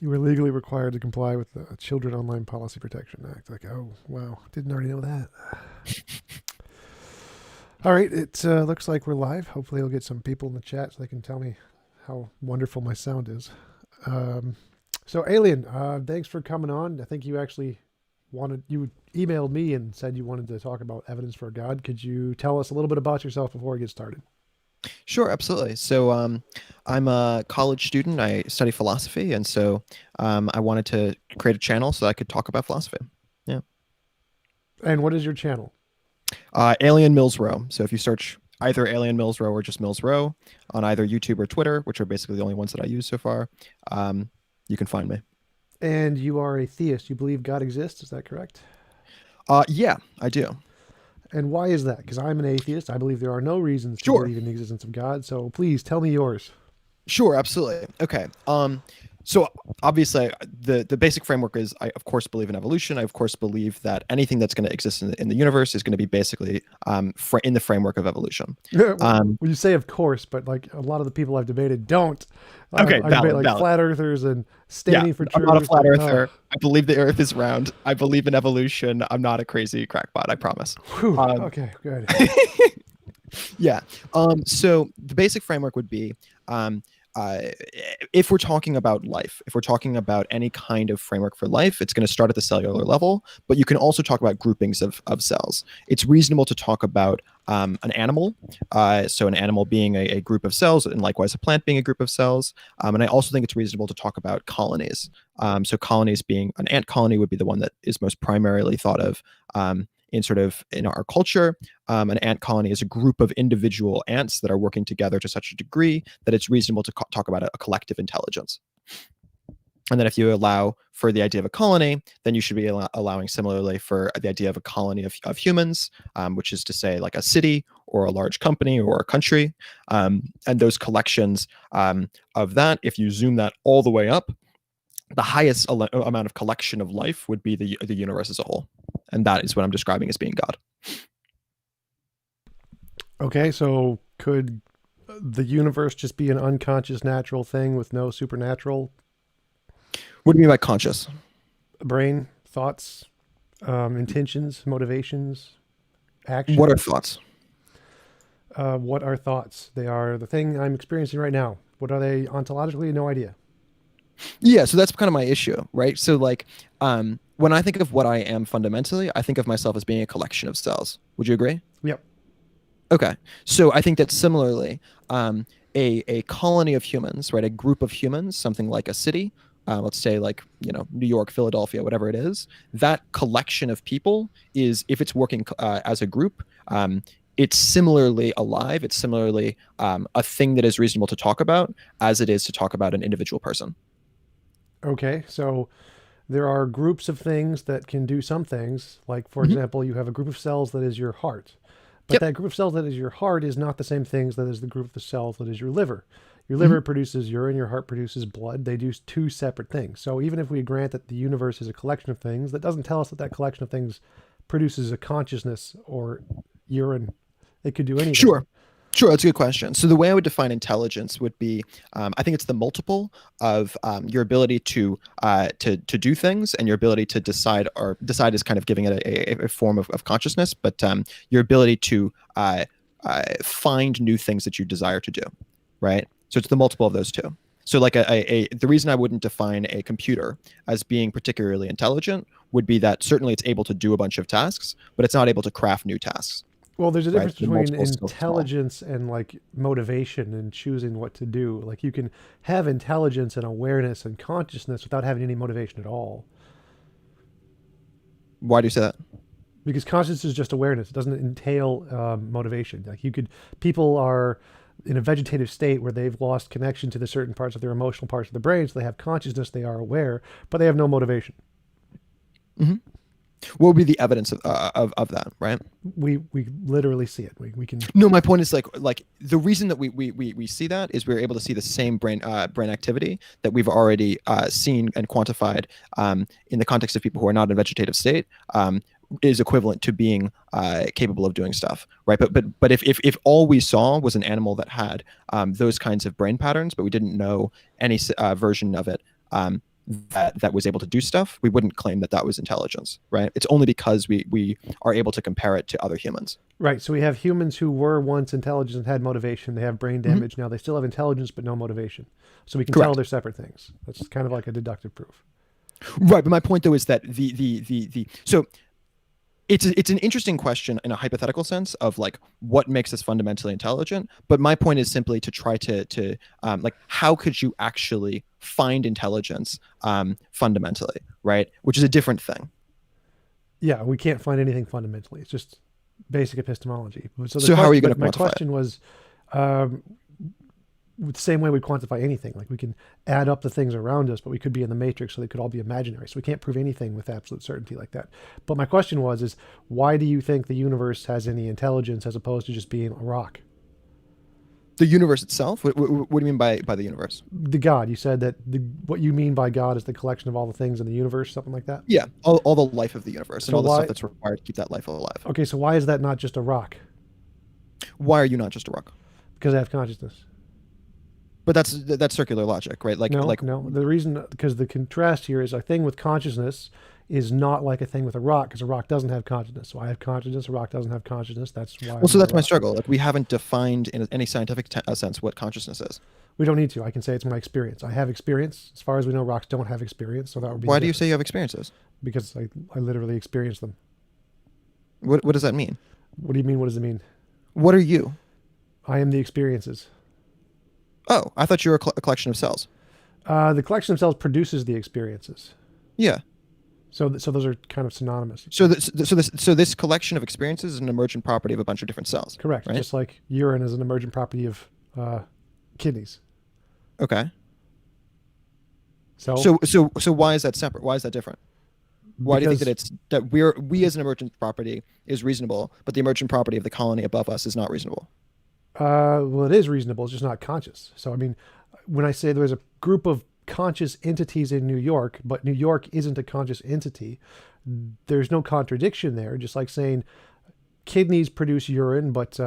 You were legally required to comply with the Children Online Policy Protection Act. Like, oh, wow. Didn't already know that. All right. It looks like we're live. Hopefully, I'll get some people in the chat so they can tell me how wonderful my sound is. So, Alien, thanks for coming on. I think you actually you emailed me and said you wanted to talk about evidence for God. Could you tell us a little bit about yourself before we get started? Sure, absolutely. So I'm a college student. I study philosophy, and so I wanted to create a channel so I could talk about philosophy. Yeah. And what is your channel? Alien Milsrow. So if you search either Alien Milsrow or just Milsrow on either YouTube or Twitter, which are basically the only ones that I use so far, you can find me. And you are a theist. You believe God exists. Is that correct? Yeah, I do. And why is that? Because I'm an atheist. I believe there are no reasons to Sure. believe in the existence of God. So please tell me yours. Sure, absolutely. Okay. So obviously the basic framework is I of course believe in evolution. I of course believe that anything that's going to exist in the universe is going to be basically in the framework of evolution. Well, Um, you say of course, but like a lot of the people I've debated don't. okay, I debate like valid. flat earthers and Yeah, standing for I'm not a truth. flat And, earther. I believe the earth is round. I believe in evolution. I'm not a crazy crackpot, I promise. whew, Um, okay, good. yeah. So the basic framework would be um, uh, if we're talking about life, if we're talking about any kind of framework for life, it's going to start at the cellular level, but you can also talk about groupings of cells. It's reasonable to talk about an animal, so an animal being a group of cells, and likewise a plant being a group of cells. And I also think it's reasonable to talk about colonies. So colonies being an ant colony would be the one that is most primarily thought of in our culture. An ant colony is a group of individual ants that are working together to such a degree that it's reasonable to talk about a collective intelligence. And then if you allow for the idea of a colony, then you should be allowing similarly for the idea of a colony of humans, which is to say like a city or a large company or a country. And those collections of that, if you zoom that all the way up, the highest amount of collection of life would be the universe as a whole. And that is what I'm describing as being God. Okay, so could the universe just be an unconscious natural thing with no supernatural What do you mean by conscious? brain, thoughts, intentions, motivations, What are actions? thoughts? What are thoughts? They are the thing I'm experiencing right now. What are they ontologically? No idea. Yeah, so that's kind of my issue, right? So like when I think of what I am fundamentally, I think of myself as being a collection of cells. Would you agree? Yep. Okay. So I think that similarly, a colony of humans, right, a group of humans, something like a city, let's say like, New York, Philadelphia, whatever it is, that collection of people is, if it's working as a group, it's similarly alive. It's similarly a thing that is reasonable to talk about as it is to talk about an individual person. Okay, so there are groups of things that can do some things. Like, for Mhm. example, you have a group of cells that is your heart. But Yep. that group of cells that is your heart is not the same things that is the group of cells that is your liver. Your Mhm. liver produces urine, your heart produces blood. They do two separate things. So even if we grant that the universe is a collection of things, that doesn't tell us that that collection of things produces a consciousness or urine. It could do anything. Sure. Sure, that's a good question. So the way I would define intelligence would be, I think it's the multiple of your ability to do things and your ability to decide, or decide is kind of giving it a form of consciousness, but your ability to find new things that you desire to do, right? So it's the multiple of those two. So like the reason I wouldn't define a computer as being particularly intelligent would be that certainly it's able to do a bunch of tasks, but it's not able to craft new tasks, Well, there's a right? difference The between multiple is still small. intelligence and like motivation and choosing what to do. Like you can have intelligence and awareness and consciousness without having any motivation at all. Why do you say that? Because consciousness is just awareness. It doesn't entail motivation. Like people are in a vegetative state where they've lost connection to the certain parts of their emotional parts of the brain. So they have consciousness, they are aware, but they have no motivation. Hmm. What would be the evidence of that, right? We literally see it. We can. No, my point is like the reason that we see that is we're able to see the same brain activity that we've already seen and quantified in the context of people who are not in a vegetative state. Is equivalent to being capable of doing stuff, right? But if all we saw was an animal that had those kinds of brain patterns, but we didn't know any version of it that was able to do stuff, we wouldn't claim that was intelligence, right? It's only because we are able to compare it to other humans. Right. So we have humans who were once intelligent and had motivation. They have brain damage. Now they still have intelligence, but no motivation. So we can tell Correct. they're separate things. That's kind of like a deductive proof. Right, but my point though is that the so it's an interesting question in a hypothetical sense of like what makes us fundamentally intelligent. But my point is simply to try to like how could you actually find intelligence fundamentally, right? Which is a different thing. Yeah, we can't find anything fundamentally. It's just basic epistemology. So how are you going to my quantify question was, the same way we quantify anything. Like we can add up the things around us, but we could be in the matrix, so they could all be imaginary. So we can't prove anything with absolute certainty like that. But my question is why do you think the universe has any intelligence as opposed to just being a rock? The universe itself? What do you mean by the universe? The God. You said that what you mean by God is the collection of all the things in the universe, something like that? Yeah, all the life of the universe and So all the why- stuff that's required to keep that life alive. Okay, so why is that not just a rock? Why are you not just a rock? Because I have consciousness. But that's circular logic, right? Like No. The reason, because the contrast here is a thing with consciousness is not like a thing with a rock, because a rock doesn't have consciousness. So I have consciousness, a rock doesn't have consciousness. That's why. Well, so that's my rock. struggle. Like we haven't defined in any scientific sense what consciousness is. We don't need to. I can say it's my experience. I have experience. As far as we know, rocks don't have experience, so that would be. Why do you say you have experiences? Because I literally experience them. What does that mean? What do you mean? What does it mean? What are you? I am the experiences. Oh, I thought you were a collection of cells. The collection of cells produces the experiences. Yeah. So those are kind of synonymous. So this collection of experiences is an emergent property of a bunch of different cells. Correct. Right? Just like urine is an emergent property of kidneys. Okay. So So why is that separate? Why is that different? Why do you think that we as an emergent property is reasonable, but the emergent property of the colony above us is not reasonable? Well, it is reasonable. It's just not conscious. So, I mean, when I say there's a group of conscious entities in New York, but New York isn't a conscious entity, there's no contradiction there. Just like saying kidneys produce urine, but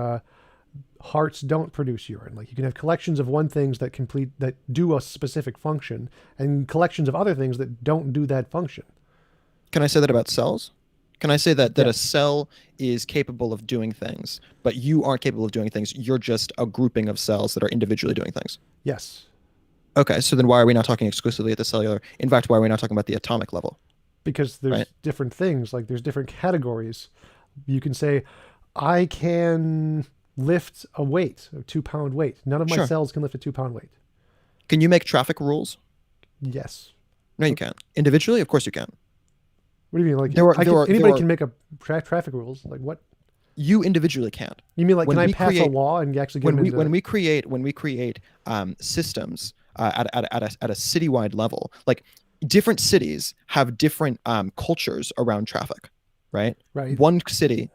hearts don't produce urine. Like you can have collections of one things that do a specific function, and collections of other things that don't do that function. Can I say that about cells? Can I say that Yeah. a cell is capable of doing things, but you aren't capable of doing things? You're just a grouping of cells that are individually doing things. Yes. Okay, so then why are we not talking exclusively at the cellular? In fact, why are we not talking about the atomic level? Because there's Right. different things. Like there's different categories. You can say, I can lift a weight, a 2-pound weight. None of my Sure. cells can lift a 2-pound weight. Can you make traffic rules? Yes. No, you can't. Individually, of course you can. What do you mean? Like There anybody are- can make a traffic rules. Like what? You individually can't. You mean like When can I we pass a create- law and actually get When them we into when we create systems at a citywide level, like different cities have different cultures around traffic, right? right? One city,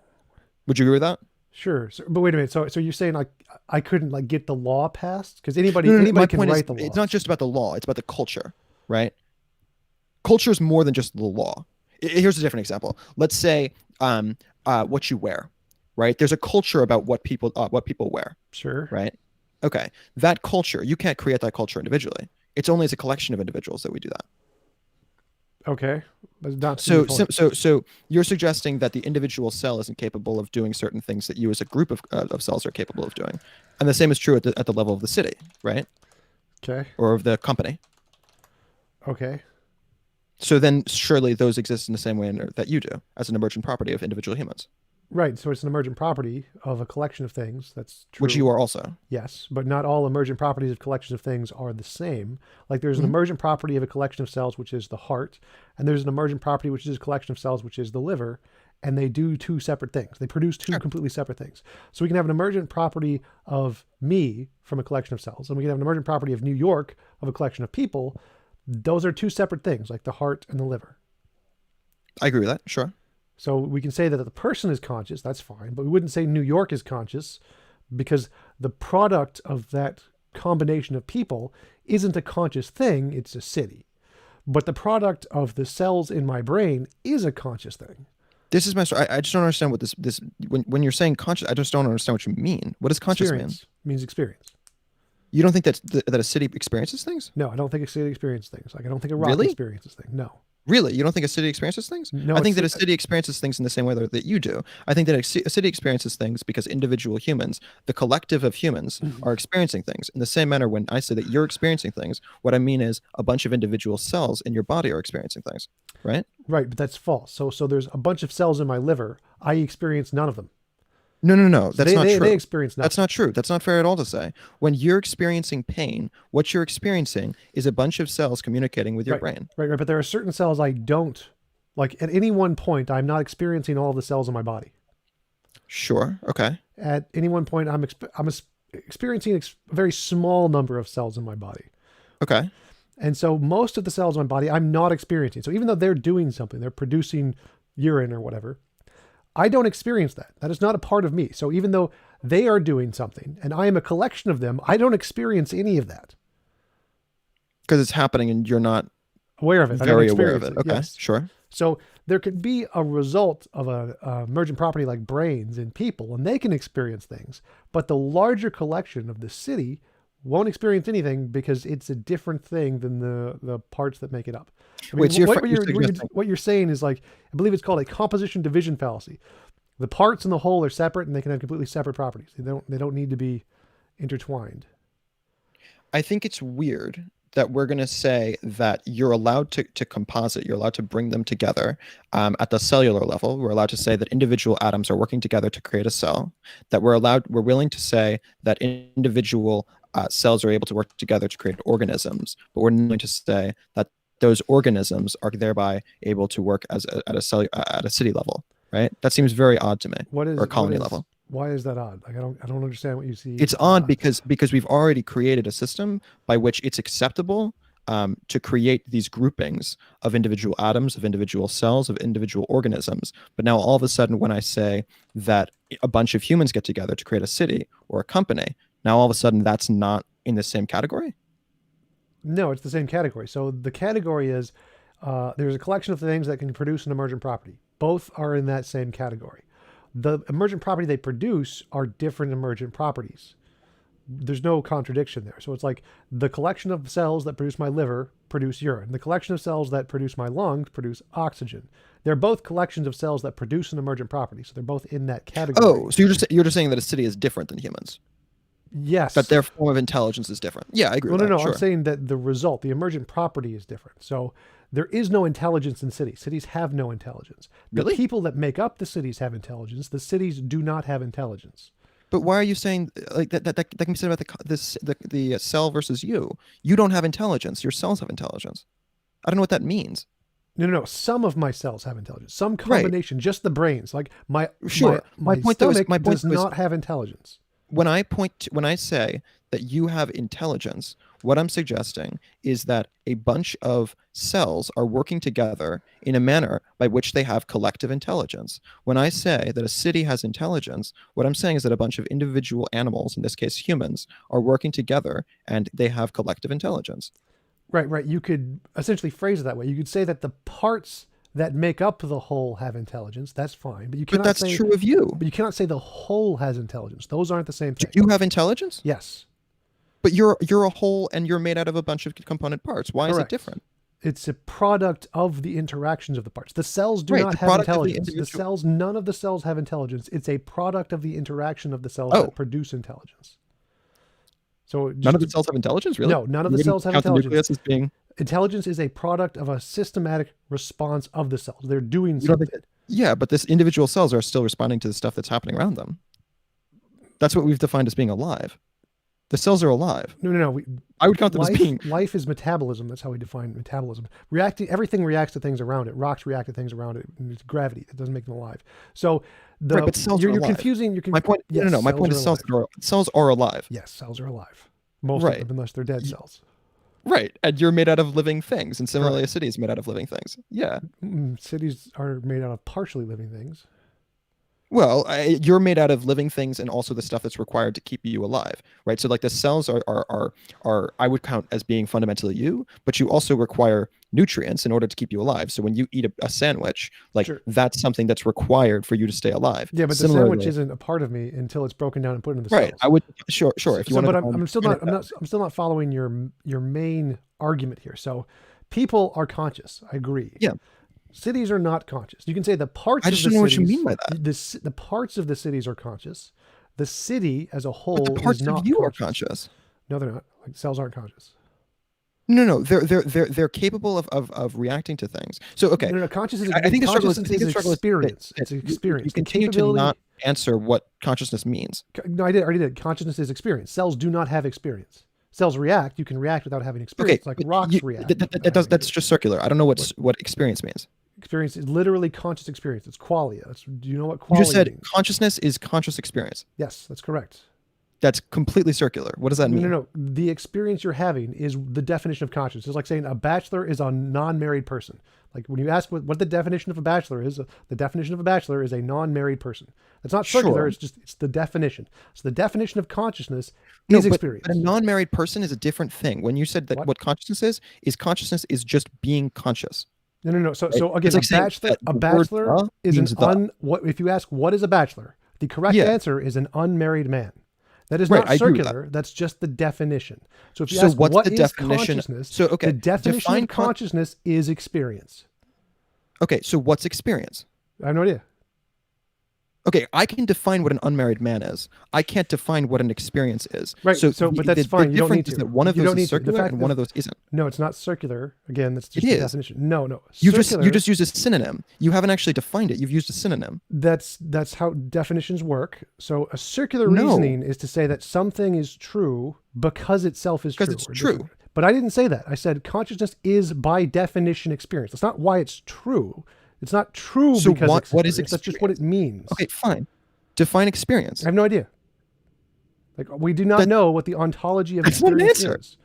would you agree with that? Sure. So, but wait a minute. So you're saying like I couldn't like get the law passed because anybody No, my anybody can point write is, the law. it's not just about the law; it's about the culture, right? Culture is more than just the law. Here's a different example. Let's say what you wear, right? There's a culture about what people wear, Sure. right? Okay, that culture, you can't create that culture individually. It's only as a collection of individuals that we do that. Okay. But not So, to the point. so you're suggesting that the individual cell isn't capable of doing certain things that you as a group of cells are capable of doing, and the same is true at the level of the city, right? Okay. Or of the company. Okay. So then surely those exist in the same way that you do as an emergent property of individual humans, Right. So it's an emergent property of a collection of things. That's true. which you are also. Yes, but not all emergent properties of collections of things are the same. Like there's an Mhm. emergent property of a collection of cells, which is the heart, and there's an emergent property which is a collection of cells, which is the liver, and they do two separate things. They produce two Sure. completely separate things. So we can have an emergent property of me from a collection of cells, and we can have an emergent property of New York of a collection of people. Those are two separate things, like the heart and the liver. I agree with that. Sure. So we can say that the person is conscious, that's fine, but we wouldn't say New York is conscious because the product of that combination of people isn't a conscious thing, it's a city. But the product of the cells in my brain is a conscious thing. This is my story. I just don't understand what this, when you're saying conscious, I just don't understand what you mean. What does conscious mean? Experience means experience. You don't think that a city experiences things? No, I don't think a city experiences things. Like I don't think a rock Really? experiences things. No, Really? You don't think a city experiences things? no, I think it's that a city experiences things in the same way that you do. I think that a city experiences things because individual humans, the collective of humans, are experiencing things. In the same manner, when I say that you're experiencing things, what I mean is a bunch of individual cells in your body are experiencing things, right? right, but that's false. So there's a bunch of cells in my liver. I experience none of them. No, no, no, So that's not they true. experience That's nothing. not true. That's not fair at all to say. When you're experiencing pain, what you're experiencing is a bunch of cells communicating with your Right, brain. right. But there are certain cells I don't like. At any one point, I'm not experiencing all the cells in my body. Sure. Okay. At any one point, experiencing a very small number of cells in my body. Okay. And so most of the cells in my body, I'm not experiencing. So even though they're doing something, they're producing urine or whatever, I don't experience that. That is not a part of me. So even though they are doing something and I am a collection of them, I don't experience any of that. Because it's happening and you're not Aware of it. I don't very aware of experience it. Okay. Yes. Sure. So there could be a result of a emergent property like brains in people, and they can experience things. But the larger collection of the city won't experience anything because it's a different thing than the parts that make it up. I mean, Wait, so what you're saying is like, I believe it's called a composition division fallacy. The parts and the whole are separate, and they can have completely separate properties. They don't need to be intertwined. I think it's weird that we're going to say that you're allowed to composite, you're allowed to bring them together at the cellular level. We're allowed to say that individual atoms are working together to create a cell, that we're willing to say that individual cells are able to work together to create organisms, but we're not going to say that those organisms are thereby able to work at a city level, right? That seems very odd to me, or a colony level. Why is that odd? Like I don't understand what you see. It's odd because we've already created a system by which it's acceptable to create these groupings of individual atoms, of individual cells, of individual organisms. But now all of a sudden, when I say that a bunch of humans get together to create a city or a company, now all of a sudden that's not in the same category? No, it's the same category. So the category is there's a collection of things that can produce an emergent property. Both are in that same category. The emergent property they produce are different emergent properties. There's no contradiction there. So it's like the collection of cells that produce my liver produce urine. The collection of cells that produce my lungs produce oxygen. They're both collections of cells that produce an emergent property. So they're both in that category. Oh, so you're just saying that a city is different than humans? Yes. That their form of intelligence is different. Yeah, I agree with that. No. Sure. I'm saying that the result, the emergent property is different. So there is no intelligence in cities. Cities have no intelligence. Really? The people that make up the cities have intelligence. The cities do not have intelligence. But why are you saying like that can be said about the cell versus you? You don't have intelligence. Your cells have intelligence. I don't know what that means. No. Some of my cells have intelligence. Some combination, just the brains. Like my Sure. my point stomach was does not have intelligence. When I say that you have intelligence, what I'm suggesting is that a bunch of cells are working together in a manner by which they have collective intelligence. When I say that a city has intelligence, what I'm saying is that a bunch of individual animals, in this case humans, are working together and they have collective intelligence. Right. You could essentially phrase it that way. You could say that the parts that make up the whole have intelligence. That's fine, but you cannot. But that's true of you. But you cannot say the whole has intelligence. Those aren't the same thing. Do you have intelligence? Yes. But you're a whole and you're made out of a bunch of component parts. Why is it different? It's a product of the interactions of the parts. The cells do not have intelligence. The cells, none of the cells have intelligence. It's a product of the interaction of the cells that produce intelligence. So none of the cells have intelligence, really? No, none of the cells have intelligence. The nucleus as being... Intelligence is a product of a systematic response of the cells. They're doing something. Yeah, but this individual cells are still responding to the stuff that's happening around them. That's what we've defined as being alive. The cells are alive. No. I would count them as being... Life is metabolism. That's how we define metabolism. Everything reacts to things around it. Rocks react to things around it. It's gravity. That doesn't make them alive. So but cells are alive. Confusing. My point. Yes, My point is cells are alive. Yes, cells are alive. Most of them, unless they're dead cells. Right, and you're made out of living things, and similarly, a city is made out of living things. Yeah, cities are made out of partially living things. Well, you're made out of living things and also the stuff that's required to keep you alive, right? So like the cells are I would count as being fundamentally you, but you also require nutrients in order to keep you alive. So when you eat a sandwich, like Sure. that's something that's required for you to stay alive. Yeah, but the sandwich Similarly, isn't a part of me until it's broken down and put into the right? I cells. would sure if you So, want but to I'm still define not it that way. I'm still not following your main argument here. So, people are conscious. I agree. Yeah, Cities are not conscious. You can say the parts I of just the don't know what you mean cities, by that. the parts of the cities are conscious. The city as a But the whole is parts of not you are conscious. conscious. No, they're not. Like cells aren't conscious. No, they're capable of reacting to things. So okay, No, no, consciousness. I think the struggle is Consciousness is that, experience. that It's you experience. The continue to capability. not answer what consciousness means. No, I already did. Consciousness is experience. Cells do not have experience. Cells react. You can react without having Okay, experience, like but rocks react. that's just circular. I don't know what experience means. Experience is literally conscious experience. It's qualia. Do you know what You just qualia said means? consciousness is conscious experience. Yes, that's correct. That's completely circular. What does that No, no, mean? no. The experience you're having is the definition of consciousness. It's like saying a bachelor is a non-married person. Like when you ask what the definition of a bachelor is, the definition of a bachelor is a non-married person. It's not circular. Sure. It's the definition. So the definition of consciousness No, is experience. but a non-married person is a different thing. When you said that what consciousness is just being conscious. No, no, no. So, Right? so again, It's like saying that a the word bachelor the is an means the. what if you ask what is a bachelor? The correct Yeah. answer is an unmarried man. That is Right, not I agree with that. circular. That's just the definition. So if you So ask what's what the is definition? consciousness, So okay, the definition define of consciousness is experience. Okay, so what's experience? I have no idea. Okay, I can define what an unmarried man is. I can't define what an experience is. Right. So, the, but that's the, fine. the You don't need difference is to. that one of You those don't is need to. The circular fact and one is, of those isn't. no, it's not circular. Again, that's just It the is. definition. No. You Circular, just used a synonym. You haven't actually defined it. You've used a synonym. that's how definitions work. So a circular No. reasoning is to say that something is true because itself is true. Because it's or true. different. But I didn't say that. I said consciousness is by definition experience. That's not why it's true. It's not true So because it's what is experience. That's just what it means. Okay, fine. Define experience. I have no idea. Like we do not know what the ontology of That's not an experience answer. is.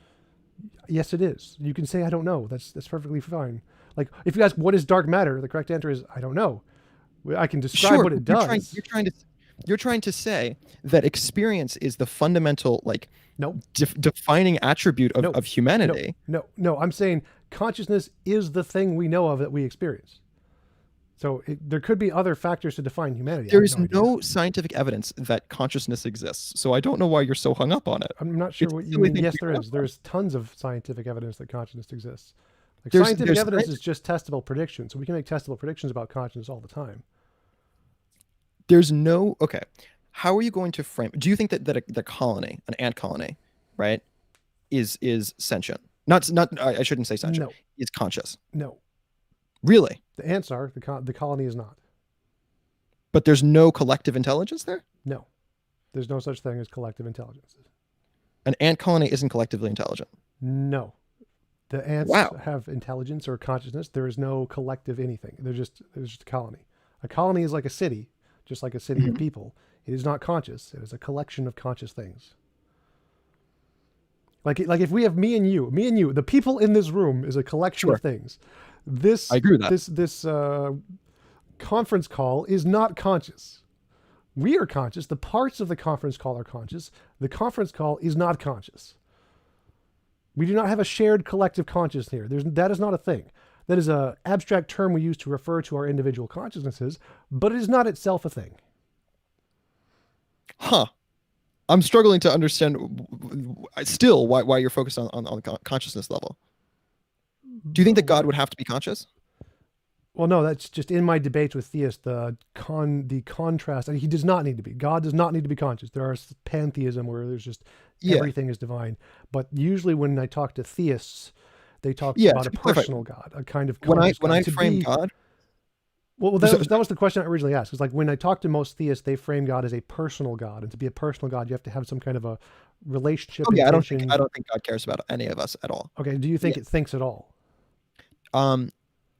Yes, it is. You can say I don't know. That's perfectly fine. Like if you ask what is dark matter, the correct answer is I don't know. I can describe Sure, what it but does. you're trying to say that experience is the fundamental like No, defining attribute of, No. of humanity. no. I'm saying consciousness is the thing we know of that we experience. So there could be other factors to define humanity. I There have is idea. no scientific evidence that consciousness exists. So I don't know why you're so hung up on it. I'm not sure It's what the you only mean. thing Yes, we there know is. of. There's tons of scientific evidence that consciousness exists. Like There's- scientific there's evidence science- is just testable predictions. So we can make testable predictions about consciousness all the time. There's no okay. How are you going to frame? Do you think that the colony, an ant colony, right, is sentient? Not I shouldn't say sentient. No. Is conscious. No, Really? the ants are. The colony is not. But there's no collective intelligence there? No, there's no such thing as collective intelligence. An ant colony isn't collectively intelligent. No, the ants Wow. have intelligence or consciousness. There is no collective anything. There's just a colony. A colony is like a city, just like a city of people. It is not conscious. It is a collection of conscious things. Like if we have me and you, the people in this room is a collection Sure. of things. This I agree with that. This conference call is not conscious. We are conscious. The parts of the conference call are conscious. The conference call is not conscious. We do not have a shared collective conscious here. That is not a thing. That is an abstract term we use to refer to our individual consciousnesses, but it is not itself a thing. Huh. I'm struggling to understand still why you're focused on the consciousness level. Do you think that God would have to be conscious? Well, no, that's just in my debates with theists, the contrast. I mean, he does not need to be. God does not need to be conscious. There are pantheism where there's just everything is divine. But usually when I talk to theists, they talk about a personal God, a kind of when I God. frame God. Well, that was the question I originally asked. It's like when I talk to most theists, they frame God as a personal God, and to be a personal God, you have to have some kind of a relationship. Okay, intention. I don't think God cares about any of us at all. Okay, do you think it thinks at all?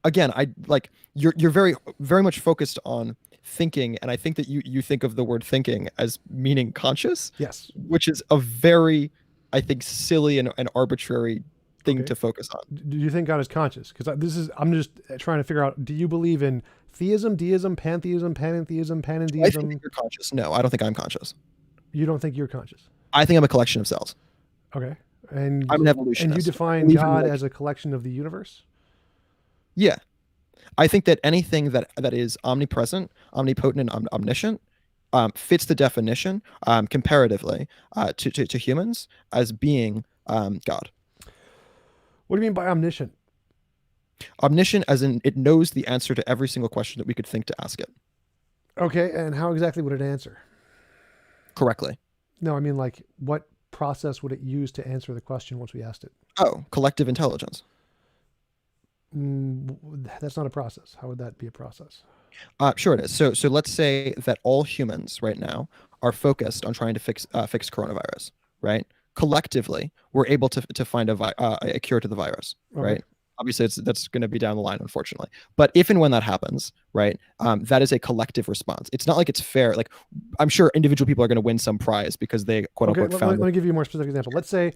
Again, I like you're very much focused on thinking, and I think that you think of the word thinking as meaning conscious. Yes. Which is a very, I think, silly and arbitrary thing to focus on. Do you think God is conscious? Because I'm just trying to figure out, do you believe in theism, deism, pantheism, panentheism, Do I think that panentheism. you're conscious? No, I don't think I'm conscious. You don't think you're conscious? I think I'm a collection of cells. Okay. I'm an And you evolutionist. I define believe in God like, as a collection of the universe? yeah, I think that anything that is omnipresent, omnipotent, and omniscient fits the definition comparatively to humans as being God. What do you mean by omniscient? Omniscient, as in it knows the answer to every single question that we could think to ask it Okay, and how exactly would it answer? correctly. No, I mean like what process would it use to answer the question once we asked it? Oh, collective intelligence. That's not a process. How would that be a process? Sure it is. So let's say that all humans right now are focused on trying to fix coronavirus, right? Collectively, we're able to find a cure to the virus, Okay. right? Obviously, that's going to be down the line, unfortunately. But if and when that happens, right, that is a collective response. It's not like it's fair. Like I'm sure individual people are going to win some prize because they quote Okay, unquote let found. me give you a more specific example. Let's say,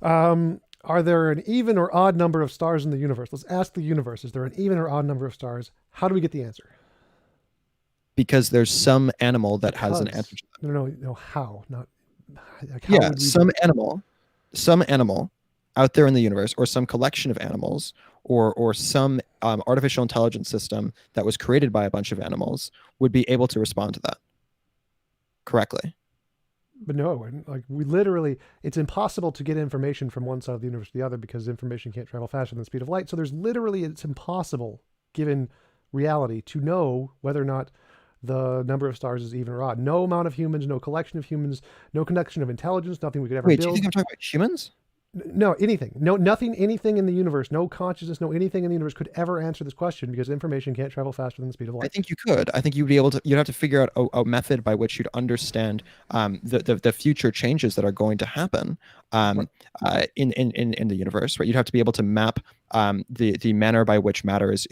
are there an even or odd number of stars in the universe? Let's ask the universe. Is there an even or odd number of stars? How do we get the answer? Because there's some animal that has an Because answer to that. no. How? Not like how Yeah, would we? some animal out there in the universe, or some collection of animals, or some artificial intelligence system that was created by a bunch of animals would be able to respond to that correctly. But no, it wouldn't. Like we literally, it's impossible to get information from one side of the universe to the other because information can't travel faster than the speed of light. So there's literally, it's impossible, given reality, to know whether or not the number of stars is even or odd. No amount of humans, no collection of humans, no connection of intelligence, nothing we could ever Wait, do you build. think I'm talking about humans? No, anything. No, nothing, anything in the universe, no consciousness, no anything in the universe could ever answer this question because information can't travel faster than the speed of I light. think you could. I think you'd be able to. You'd have to figure out a method by which you'd understand the future changes that are going to happen in the universe. Right? You'd have to be able to map the manner by which matter is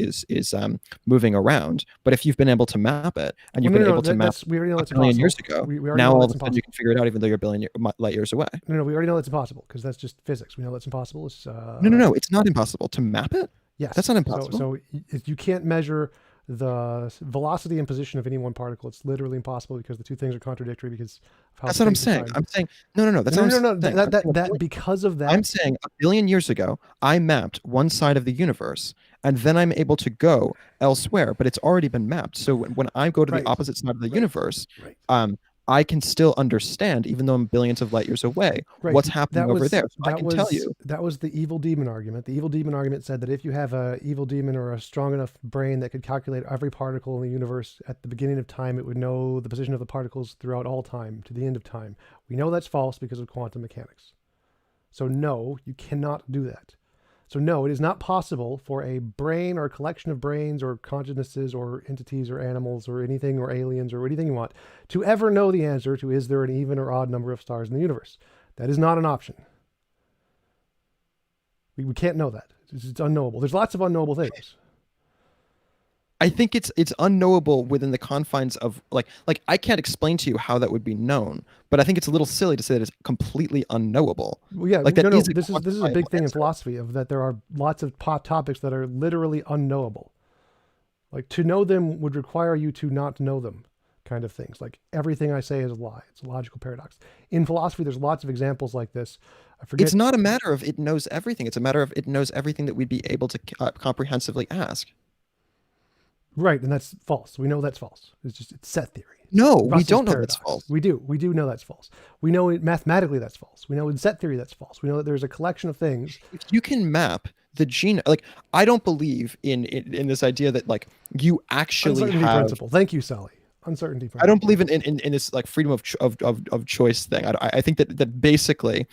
moving around. But if you've been able to map it, and you've been able to map we already know a that's billion impossible. years ago, We already now know all that's of a sudden impossible. you can figure it out, even though you're a billion light years away. No, we already know that's impossible because that's just physics. We know that's impossible. It's No, it's not impossible to map it. yes, That's not impossible. So you can't measure the velocity and position of any one particle. It's literally impossible because the two things are contradictory because of how That's what I'm space and saying. time. I'm saying no. That's No, not no, what no. I'm saying. I'm saying That because of that. I'm saying a billion years ago, I mapped one side of the universe, and then I'm able to go elsewhere, but it's already been mapped. So when I go to Right. the opposite side of the Right. universe, Right. I can still understand, even though I'm billions of light years away, Right. what's happening over there. So I can tell you. That was the evil demon argument. The evil demon argument said that if you have a evil demon or a strong enough brain that could calculate every particle in the universe at the beginning of time, it would know the position of the particles throughout all time to the end of time. We know that's false because of quantum mechanics. So no, you cannot do that. So no, it is not possible for a brain or a collection of brains or consciousnesses or entities or animals or anything or aliens or anything you want to ever know the answer to is there an even or odd number of stars in the universe. That is not an option. We can't know that. It's unknowable. There's lots of unknowable things. I think it's unknowable within the confines of like I can't explain to you how that would be known, but I think it's a little silly to say that it's completely unknowable. Well, yeah, Like that no. is This is a big quantifiable thing in answer. philosophy of that there are lots of topics that are literally unknowable. Like to know them would require you to not know them, kind of things. Like everything I say is a lie. It's a logical paradox. In philosophy, there's lots of examples like this. I forget. It's not a matter of it knows everything. It's a matter of it knows everything that we'd be able to comprehensively ask. Right, and that's false. We know that's false. It's set theory. No, we Russell's don't know paradox. that's false. We do know that's false. We know mathematically that's false. We know in set theory that's false. We know that there's a collection of things. If you can map the gene, like I don't believe in this idea that like you actually Uncertainty have. principle. Thank you, Sally. Uncertainty principle. I don't believe in this like freedom of choice thing. I think that basically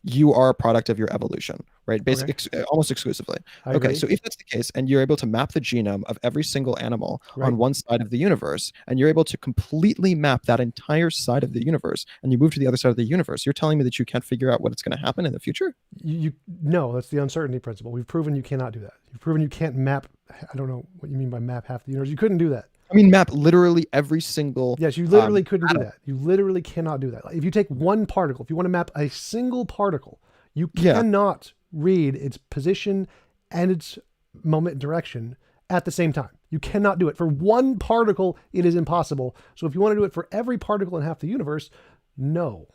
you are a product of your evolution, right? Basically, almost exclusively. I Okay, agree. so if that's the case, and you're able to map the genome of every single animal Right. on one side of the universe, and you're able to completely map that entire side of the universe, and you move to the other side of the universe, you're telling me that you can't figure out what's going to happen in the future? No, that's the uncertainty principle. We've proven you cannot do that. You've proven you can't map. I don't know what you mean by map half the universe. You couldn't do that. I mean, map literally every single. Yes, you literally couldn't do atom. that. You literally cannot do that. Like, if you take one particle, if you want to map a single particle, you Yeah. cannot read its position and its moment and direction at the same time. You cannot do it. For one particle, it is impossible. So if you want to do it for every particle in half the universe, no.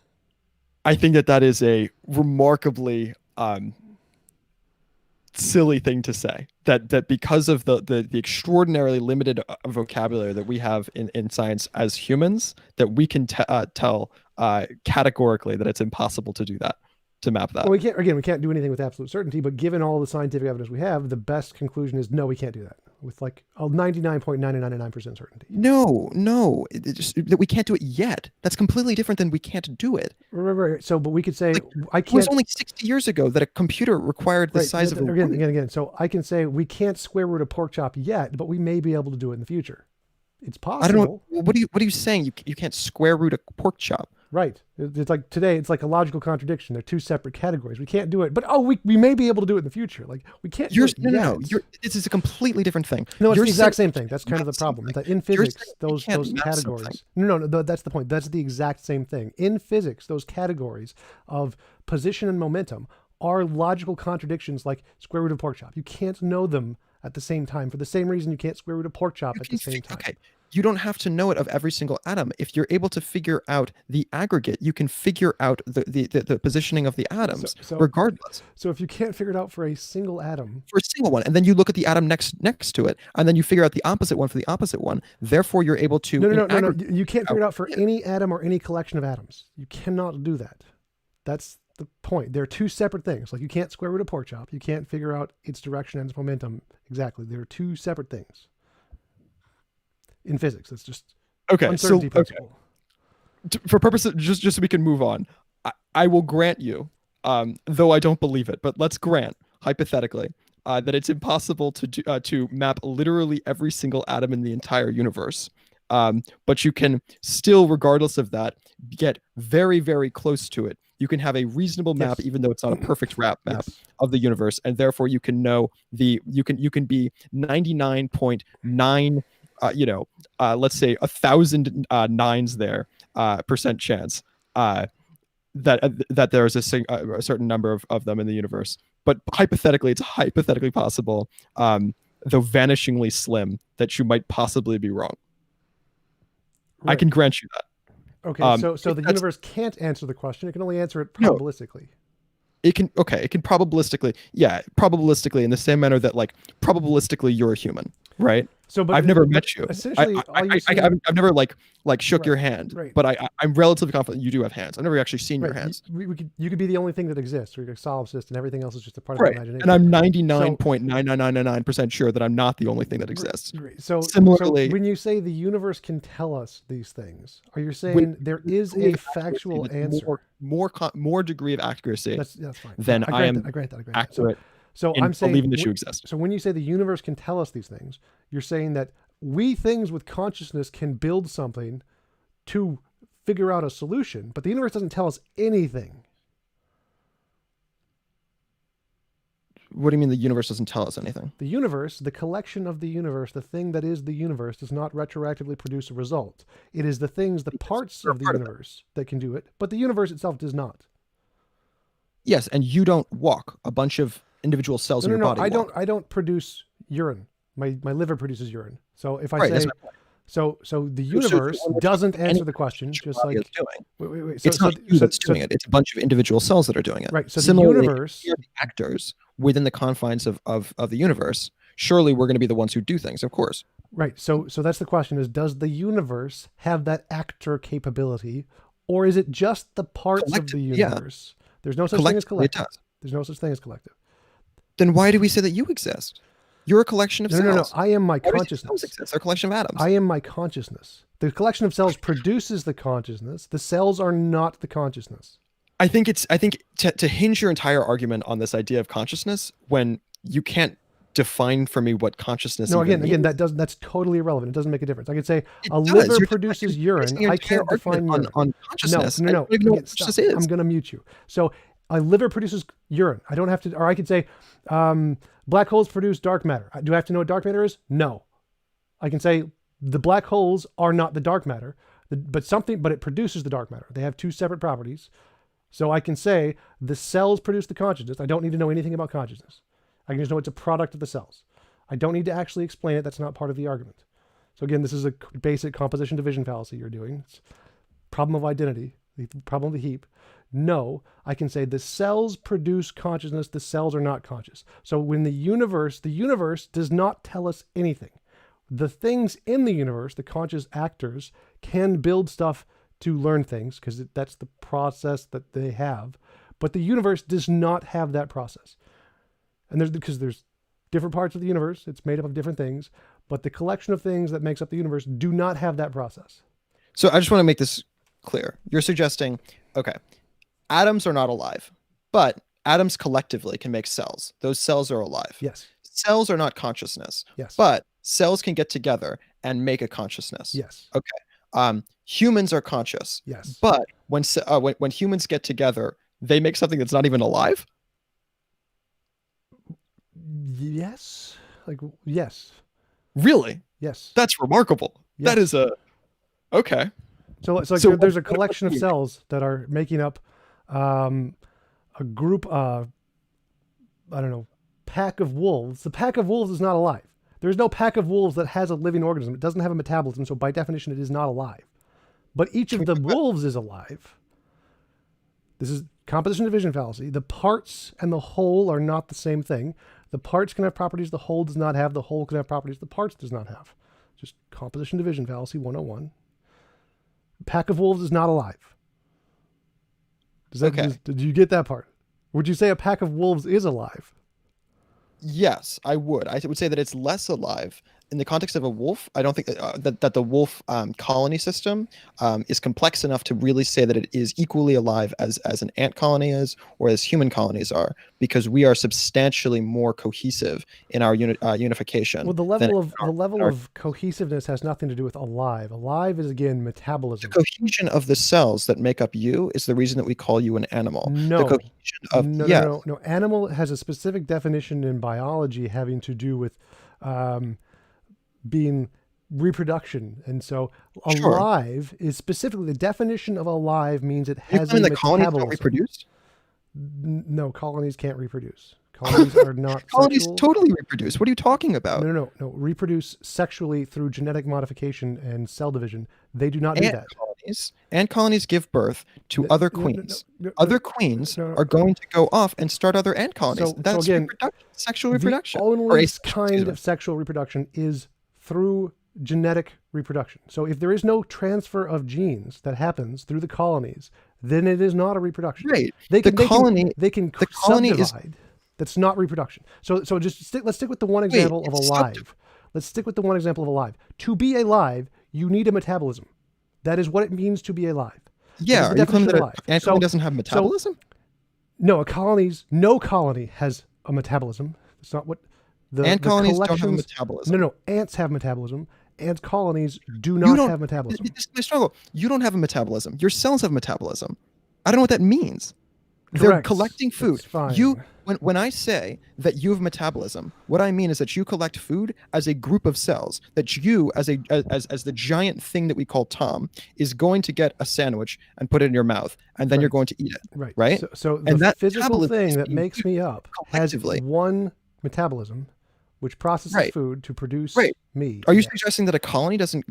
I think that is a remarkably silly thing to say. That because of the extraordinarily limited vocabulary that we have in science as humans, that we can tell categorically that it's impossible to do that, to map that. Well, we can't do anything with absolute certainty, but given all the scientific evidence we have, the best conclusion is no, we can't do that with like a 99.999% certainty. No, that we can't do it yet. That's completely different than we can't do it. Right. So, but we could say, I can't. It was only 60 years ago that a computer required the size of a again. So I can say we can't square root a pork chop yet, but we may be able to do it in the future. It's possible. I don't know. What are you saying? You can't square root a pork chop. Right. It's like today, it's like a logical contradiction. They're two separate categories. We can't do it, but we may be able to do it in the future. Like we can't do it No. This is a completely different thing. No, it's the exact same thing. That's kind of the problem. That in physics, those categories. No, that's the point. That's the exact same thing. In physics, those categories of position and momentum are logical contradictions like square root of pork chop. You can't know them at the same time for the same reason you can't square root of pork chop at the same time. Okay. You don't have to know it of every single atom. If you're able to figure out the aggregate, you can figure out the positioning of the atoms regardless. So if you can't figure it out for a single atom, for a single one, and then you look at the atom next to it, and then you figure out the opposite one for the opposite one, therefore you're able to no. You can't figure it out for any atom or any collection of atoms. You cannot do that. That's the point. They're two separate things. Like you can't square root a pork chop. You can't figure out its direction and its momentum exactly. They're two separate things. In physics, it's just uncertainty principle. For purposes, just so we can move on, I will grant you, though I don't believe it, but let's grant hypothetically that it's impossible to map literally every single atom in the entire universe. But you can still, regardless of that, get very, very close to it. You can have a reasonable map, even though it's not a perfect map of the universe, and therefore you can know you can be 99.9. Let's say 1,000 nines there percent chance that there's a certain number of them in the universe. But hypothetically, it's hypothetically possible, though vanishingly slim, that you might possibly be wrong. Right. I can grant you that. Okay, so the universe can't answer the question. It can only answer it probabilistically. No. It can probabilistically in the same manner that like probabilistically you're a human, right? So, but I've never met you. Essentially, I've never like shook your hand, but I'm relatively confident you do have hands. I've never actually seen your hands. You could be the only thing that exists, or you're a solipsist, and everything else is just a part of the imagination. And I'm 99.99999% sure that I'm not the only thing that exists. So similarly, when you say the universe can tell us these things, are you saying there is a factual answer? More degree of accuracy. That's fine. Then I grant that. Accurate. So I'm saying believing that you exist. So when you say the universe can tell us these things, you're saying that we things with consciousness can build something to figure out a solution, but the universe doesn't tell us anything. What do you mean the universe doesn't tell us anything? The universe, the collection of the universe, the thing that is the universe, does not retroactively produce a result. It is the things, the parts of the universe that can do it, but the universe itself does not. Yes, and you don't walk. A bunch of individual cells in your body. I don't produce urine. My liver produces urine. So if I say so the universe doesn't answer the question, just like wait. It's not you that's doing it. It's a bunch of individual cells that are doing it. Right. So similarly, the universe, we are the actors within the confines of the universe. Surely we're going to be the ones who do things, of course. Right. So that's the question: is does the universe have that actor capability, or is it just the parts of the universe? Yeah. There's no such thing as collective. There's no such thing as collective. Then why do we say that you exist? You're a collection of cells. No. I am my consciousness. They're a collection of atoms. I am my consciousness. The collection of cells produces the consciousness. The cells are not the consciousness. I think to hinge your entire argument on this idea of consciousness when you can't define for me what consciousness is. Again, that's totally irrelevant. It doesn't make a difference. I could say liver produces urine. I can't define urine. On consciousness. No. I'm going to mute you. So a liver produces urine. I don't have to, or I could say black holes produce dark matter. Do I have to know what dark matter is? No. I can say the black holes are not the dark matter, but it produces the dark matter. They have two separate properties. So I can say the cells produce the consciousness. I don't need to know anything about consciousness. I can just know it's a product of the cells. I don't need to actually explain it. That's not part of the argument. So again, this is a basic composition division fallacy you're doing. It's problem of identity, the problem of the heap. No, I can say the cells produce consciousness, the cells are not conscious. So when the universe does not tell us anything. The things in the universe, the conscious actors, can build stuff to learn things because that's the process that they have. But the universe does not have that process. And because there's different parts of the universe, it's made up of different things, but the collection of things that makes up the universe do not have that process. So I just want to make this clear. You're suggesting, okay, atoms are not alive, but atoms collectively can make cells. Those cells are alive. Yes. Cells are not consciousness. Yes. But cells can get together and make a consciousness. Yes. Okay. Humans are conscious. Yes. But when humans get together, they make something that's not even alive? Yes. Yes. Really? Yes. That's remarkable. Yes. That is okay. So there's a collection of cells that are making up a group, I don't know, pack of wolves. The pack of wolves is not alive. There's no pack of wolves that has a living organism. It doesn't have a metabolism, so by definition, it is not alive. But each of the wolves is alive. This is composition division fallacy. The parts and the whole are not the same thing. The parts can have properties the whole does not have. The whole can have properties the parts does not have. Just composition division fallacy 101. Pack of wolves is not alive. Did you get that part? Would you say a pack of wolves is alive? Yes, I would. I would say that it's less alive in the context of a wolf. I don't think that the wolf colony system is complex enough to really say that it is equally alive as an ant colony is or as human colonies are, because we are substantially more cohesive in our unification. Well, the level of cohesiveness has nothing to do with alive. Alive is again metabolism. The cohesion of the cells that make up you is the reason that we call you an animal. No. The cohesion of no. Animal has a specific definition in biology having to do with being reproduction, and so alive is specifically the definition of alive means it has a metabolism. Colonies don't reproduce? No, colonies can't reproduce. Colonies are not colonies sexual. Totally reproduce. What are you talking about? No. Reproduce sexually through genetic modification and cell division. They do not do that. Ant colonies give birth to other queens. Other queens are going to go off and start other ant colonies. That's again, sexual reproduction. The only kind of sexual reproduction is through genetic reproduction. So if there is no transfer of genes that happens through the colonies, then it is not a reproduction. Right. They can subdivide. That's not reproduction. So just let's stick with the one example of alive. Let's stick with the one example of alive. To be alive, you need a metabolism. That is what it means to be alive. Yeah. Are you claiming that an ant colony doesn't have metabolism? No colony has a metabolism. It's not what ant colonies don't have a metabolism. No. Ants have metabolism. Ant colonies do not have metabolism. This is my struggle. You don't have a metabolism. Your cells have metabolism. I don't know what that means. Correct. They're collecting food. It's fine. When I say that you have metabolism, what I mean is that you collect food as a group of cells. That you, as the giant thing that we call Tom, is going to get a sandwich and put it in your mouth, and then you're going to eat it. Right? So the physical thing that makes me up has one metabolism, which processes food to produce me. Are you suggesting that a colony doesn't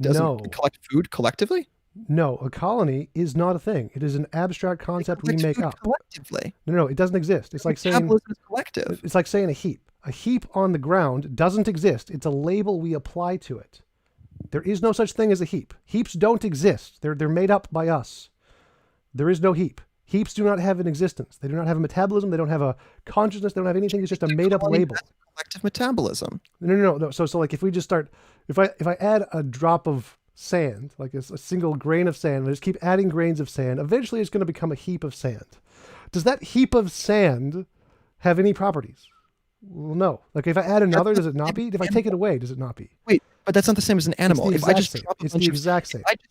collect food collectively? No, a colony is not a thing. It is an abstract concept we make up. Collectively. No, it doesn't exist. It's like saying is collective. It's like saying a heap. A heap on the ground doesn't exist. It's a label we apply to it. There is no such thing as a heap. Heaps don't exist. They're made up by us. There is no heap. Heaps do not have an existence. They do not have a metabolism. They don't have a consciousness. They don't have anything. It's just a made up label. Collective metabolism. No. So like if we just start, if I add a drop of sand, like a single grain of sand, and I just keep adding grains of sand, eventually it's going to become a heap of sand. Does that heap of sand have any properties? Well, no. Like if I add another, does it not be? If I take it away, does it not be? Wait, but that's not the same as an animal. If I just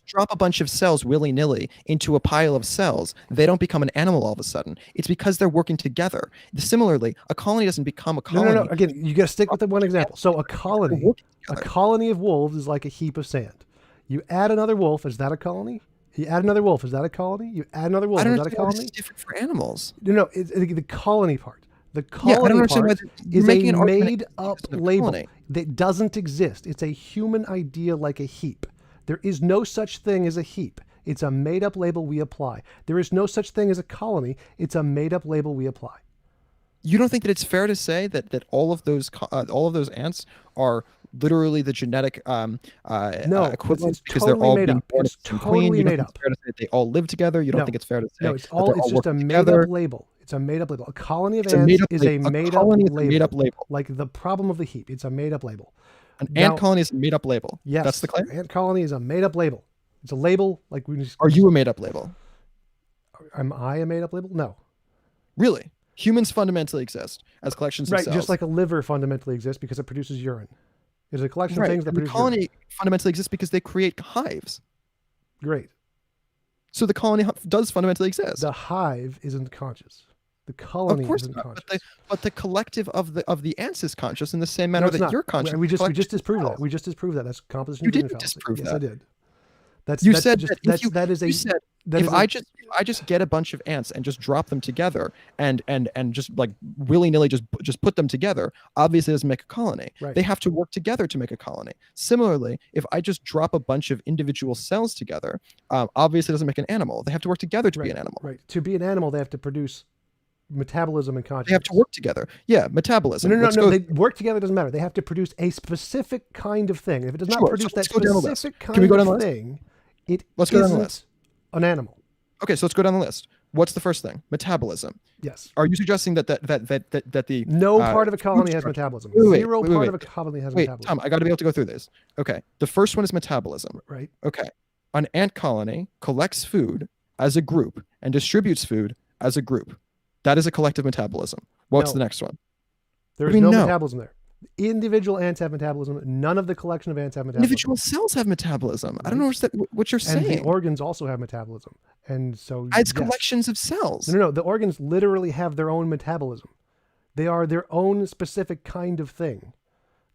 drop a bunch of cells willy-nilly into a pile of cells, they don't become an animal all of a sudden. It's because they're working together. Similarly, a colony doesn't become a colony. No. Again, you got to stick with the one example. So a colony of wolves is like a heap of sand. You add another wolf, is that a colony? You add another wolf, is that a colony? You add another wolf, is that a colony? It's different for animals. No, it's the colony part. The Yeah, I don't colony understand why part you're is making a an argument made-up against the label colony. that doesn't exist. It's a human idea like a heap. There is no such thing as a heap. It's a made-up label we apply. There is no such thing as a colony. It's a made-up label we apply. You don't think that it's fair to say that all of those ants are literally the genetic No, equivalents it's because they're totally all made being up. born of It's the same queen? totally You don't made think up. it's fair to say that they all live together? You don't No, think it's fair to no, say it's that they're all just a working made-up together? label. It's a made-up label. A colony of It's a ants made-up is a label. A made-up colony is a label. made-up label. Like the problem of the heap. It's a made-up label. An Now, ant colony is a made-up label. yes, That's the claim? ant colony is a made-up label. It's a label like we just. Are you a made-up label? Am I a made-up label? No. Really? Humans fundamentally exist as collections of Right, cells. just like a liver fundamentally exists because it produces urine. It's a collection of things that And the produce colony urine. fundamentally exists because they create hives. Great. So the colony does fundamentally exist. The hive isn't conscious. The colony Of course isn't not. conscious. But the collective of the ants is conscious in the same No, manner it's that not. you're conscious. We just collective disproved that. cells. We just disproved that. That's composition You of division didn't fallacy. disprove Yes, that. I did. That's You that's said just, that that's, if that is a you said that if is I just get a bunch of ants and just drop them together and just like willy-nilly just put them together, obviously it doesn't make a colony. Right. They have to work together to make a colony. Similarly, if I just drop a bunch of individual cells together, obviously it doesn't make an animal. They have to work together to be an animal. Right. To be an animal, they have to produce metabolism and consciousness. They have to work together. Yeah, metabolism. No. Let's go- They work together. Doesn't matter. They have to produce a specific kind of thing. If it does not Sure, produce so let's that go down the list. specific Can we kind go down the of list? thing, it Let's go down the isn't list. an animal. Okay, so let's go down the list. What's the first thing? Metabolism. Yes. Are you suggesting that the No part of a colony has structure- metabolism. Wait, Zero wait, part wait. of a colony has Wait, metabolism. Tom, I got to be able to go through this. Okay, the first one is metabolism. Right. Okay, an ant colony collects food as a group and distributes food as a group. That is a collective metabolism. What's No. the next one? There What is do you no mean no? metabolism there. Individual ants have metabolism. None of the collection of ants have metabolism. Individual cells have metabolism. I don't know what you're And the saying. organs also have metabolism. And so It's yes. collections of cells. No. The organs literally have their own metabolism. They are their own specific kind of thing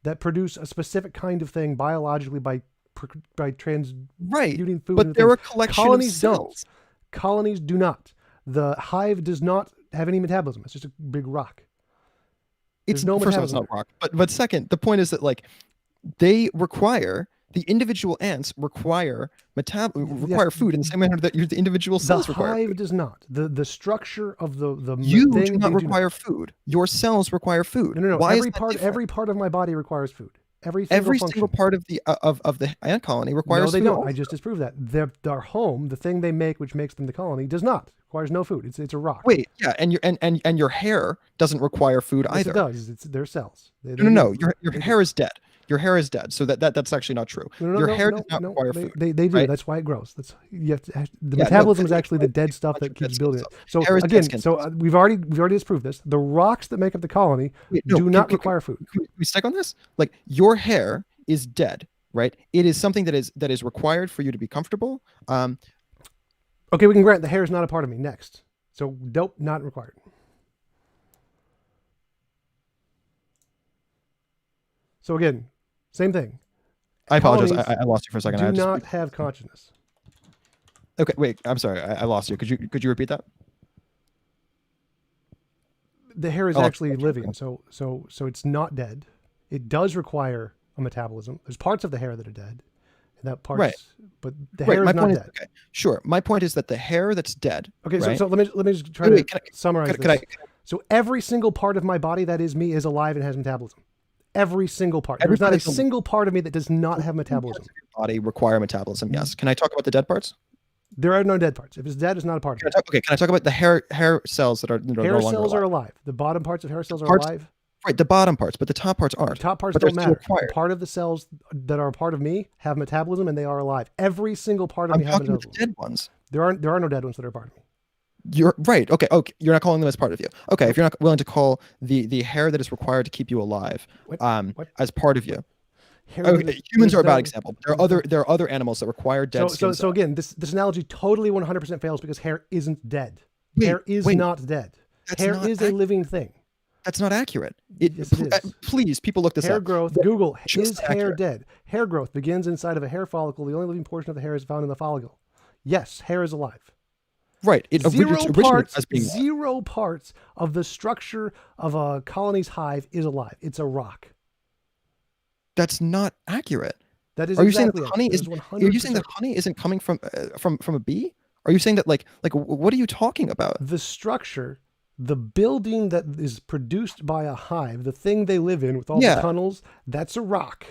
that produce a specific kind of thing biologically by transmuting Right, food. but into they're a things. collection Colonies of cells. don't. Colonies do not. The hive does not have any metabolism. It's just a big rock. It's There's no first of all, it's metabolism. not rock. But second, the point is that like the individual ants require food in the same manner that the individual The cells require. hive Food. does not. The structure of the You thing do not they require food. Your cells require food. No. Why every is that part different? every part of my body requires food. Every single Every function. single part of the ant colony requires No, they food. don't. also. I just disproved that. Their home, the thing they make, which makes them the colony, does not. Requires no food. It's a rock. Wait, yeah, and your hair doesn't require food Yes, either. it does. It's their cells. No. Your hair is dead. Your hair is dead. So that's actually not true. Your hair does not require food. They do. right? That's why it grows. The Yeah, metabolism no, is actually the dead it's a stuff bunch that of keeps dead building skin it. So Hair is dead again, skin so we've already disproved this. The rocks that make up the colony Wait, no, do not require food. Can we stick on this? Like your hair is dead, right? It is something that is required for you to be comfortable. Okay, we can grant the hair is not a part of me. Next. So nope, not required. So again, same thing. I apologize. Colonies I lost you for a second. I Do had to not speak. have consciousness. Okay, wait. I'm sorry. I lost you. Could you repeat that? The hair is Oh, actually okay. living, so it's not dead. It does require a metabolism. There's parts of the hair that are dead, and that parts, Right. but the Right. hair My is not point is dead. okay. Sure. My point is that the hair that's dead. Okay, right? so let me just try Wait, to summarize Can I, this. So every single part of my body that is me is alive and has metabolism. Every single part. There's not a Everybody's a- single part of me that does not have metabolism. body require metabolism? Yes. Can I talk about the dead parts? There are no dead parts. If it's dead, it's not a part of it. Can I talk about the hair cells that are no Hair longer cells are alive? alive. The bottom parts of hair cells are Parts- alive. Right, the bottom parts, but the top parts The aren't. top parts but they're don't still matter. required. Part of the cells that are a part of me have metabolism and they are alive. Every single part of I'm me has talking about the metabolism. dead ones. There are no dead ones that are part of me. You're right. Okay. You're not calling them as part of you. Okay. If you're not willing to call the hair that is required to keep you alive, What? as part of you. Hair Okay, is- humans is are a bad the- example. There are other animals that require dead So skin. again, this analogy totally 100% fails because hair isn't dead. Wait, hair is wait. not dead. That's Hair not is a living thing. That's not accurate. Yes, it is. Please, people look this Hair up. growth. Google just is hair accurate. dead. Hair growth begins inside of a hair follicle. The only living portion of the hair is found in the follicle. Yes, hair is alive. Right. It originated as being alive. Zero parts of the structure of a colony's hive is alive. It's a rock. That's not accurate. That is Are you saying that exactly the it. honey That is? is Are you saying that 100%. honey isn't coming from a bee? Are you saying that what are you talking about? The structure, the building that is produced by a hive, the thing they live in with all the Yeah. tunnels, that's a rock.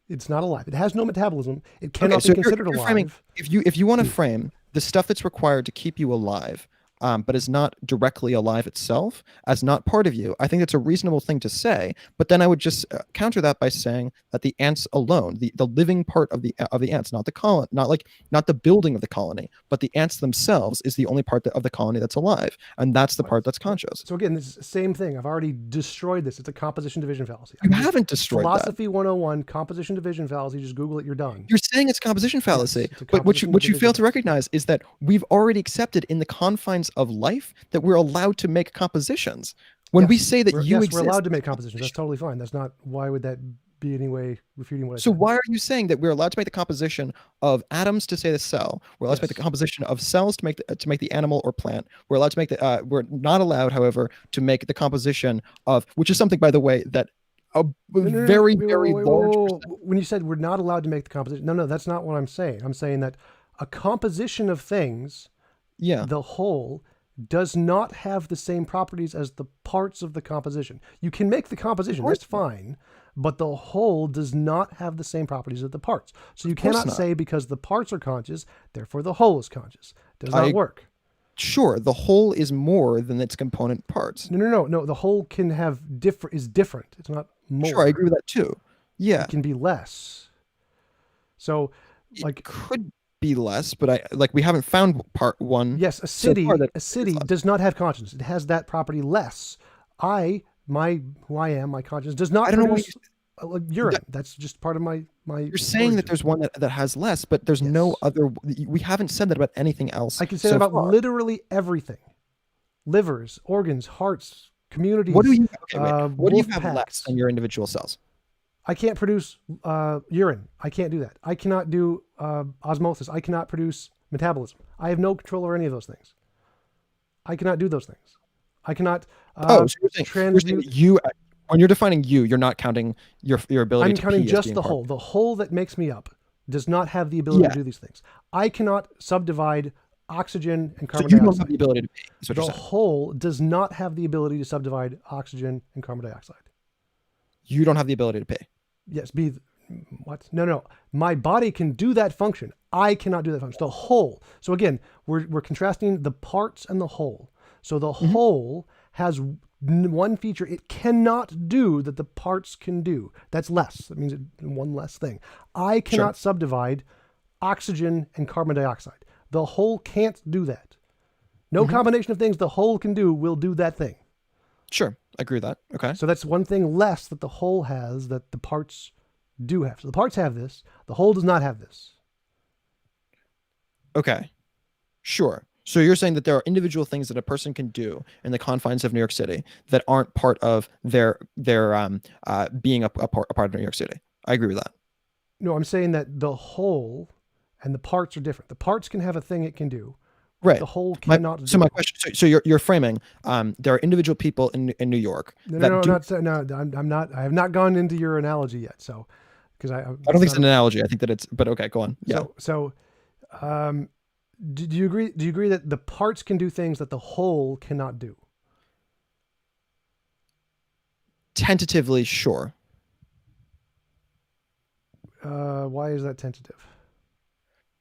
It's not alive. It has no metabolism. It Okay. cannot So be considered you're alive. framing if you want to frame the stuff that's required to keep you alive, but is not directly alive itself as not part of you. I think that's a reasonable thing to say. But then I would just counter that by saying that the ants alone, the living part of the ants, not the colony, not the building of the colony, but the ants themselves is the only part of the colony that's alive, and that's the part that's conscious. So again, this is the same thing. I've already destroyed this. It's a composition division fallacy. You haven't destroyed that. Philosophy 101, composition division fallacy. Just Google it. You're done. You're saying it's composition fallacy, it's a but what you composition fail to division. recognize is that we've already accepted in the confines of life that we're allowed to make compositions. When we say that you exist, we're allowed to make compositions. That's totally fine. That's not. Why would that be any way refuting what I So said? why are you saying that we're allowed to make the composition of atoms to say the cell? We're allowed to make the composition of cells to make the animal or plant. We're allowed to make the. We're not allowed, however, to make the composition of, which is something, by the way, that a very large. When you said we're not allowed to make the composition, no, that's not what I'm saying. I'm saying that a composition of things, the whole, does not have the same properties as the parts of the composition. You can make the composition, that's fine, but the whole does not have the same properties as the parts. So you cannot say because the parts are conscious, therefore the whole is conscious. Does not work. Sure, the whole is more than its component parts. No. The whole can have is different. It's not more. Sure, I agree with that too. Yeah, it can be less. So, it could be less, but we haven't found part one. Yes, a city does not have consciousness. It has that property less. Who I am, my consciousness does not produce urine. That's just part of my. You're saying that there's one that has less, but there's no other. We haven't said that about anything else. I can say that about literally everything: livers, organs, hearts, communities. What do you have less than your individual cells? I can't produce urine. I can't do that. I cannot do osmosis. I cannot produce metabolism. I have no control over any of those things. I cannot do those things. I cannot so you're saying you, when you're defining you're not counting your ability to pee. I'm counting just the whole. The whole that makes me up does not have the ability to do these things. I cannot subdivide oxygen and carbon dioxide. You don't have the ability to pee. The whole does not have the ability to subdivide oxygen and carbon dioxide. You don't have the ability to pee. Yes, what? No. My body can do that function. I cannot do that function. The whole. So again, we're contrasting the parts and the whole. So the whole has one feature it cannot do that the parts can do. That's less. That means one less thing. I cannot subdivide oxygen and carbon dioxide. The whole can't do that. No combination of things the whole can do will do that thing. Sure, I agree with that. Okay. So that's one thing less that the whole has that the parts do have. So the parts have this. The whole does not have this. Okay. Sure. So you're saying that there are individual things that a person can do in the confines of New York City that aren't part of their being a part of New York City. I agree with that. No, I'm saying that the whole and the parts are different. The parts can have a thing it can do. Right. The whole cannot. So my question. So you're framing. There are individual people in New York. I'm not. I have not gone into your analogy yet. So, because I don't think it's an analogy. I think that it's. But okay, go on. Yeah. Do you agree? Do you agree that the parts can do things that the whole cannot do? Tentatively, sure. Why is that tentative?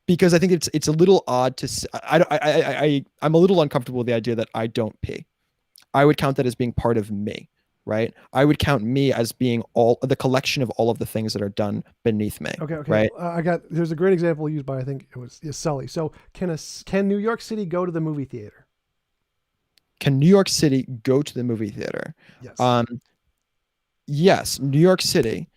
Because I think it's a little odd to. I'm a little uncomfortable with the idea that I don't pee. I would count that as being part of me, right? I would count me as being all the collection of all of the things that are done beneath me. Okay. Right? There's a great example used by I think it was Sully. So can New York City go to the movie theater? Can New York City go to the movie theater? Yes. Yes, New York City.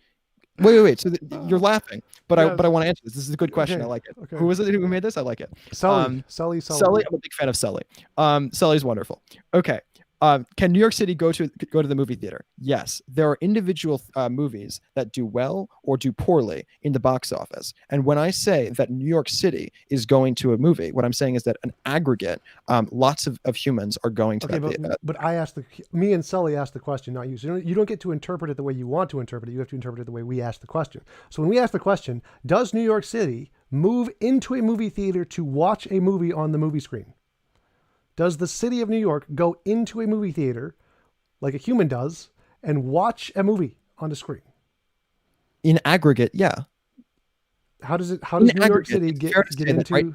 Wait. So you're laughing, but I want to answer this. This is a good question. Okay. I like it. Okay. Who was it who made this? I like it. Sully. Sully. I'm a big fan of Sully. Sully's wonderful. Okay. Can New York City go to the movie theater? Yes. There are individual movies that do well or do poorly in the box office. And when I say that New York City is going to a movie, what I'm saying is that an aggregate, lots of humans are going to Okay, that. but I asked me and Sully asked the question, not you. So you don't get to interpret it the way you want to interpret it. You have to interpret it the way we asked the question. So when we asked the question, does New York City move into a movie theater to watch a movie on the movie screen? Does the city of New York go into a movie theater like a human does and watch a movie on the screen? In aggregate, yeah. How does New York City get into right now,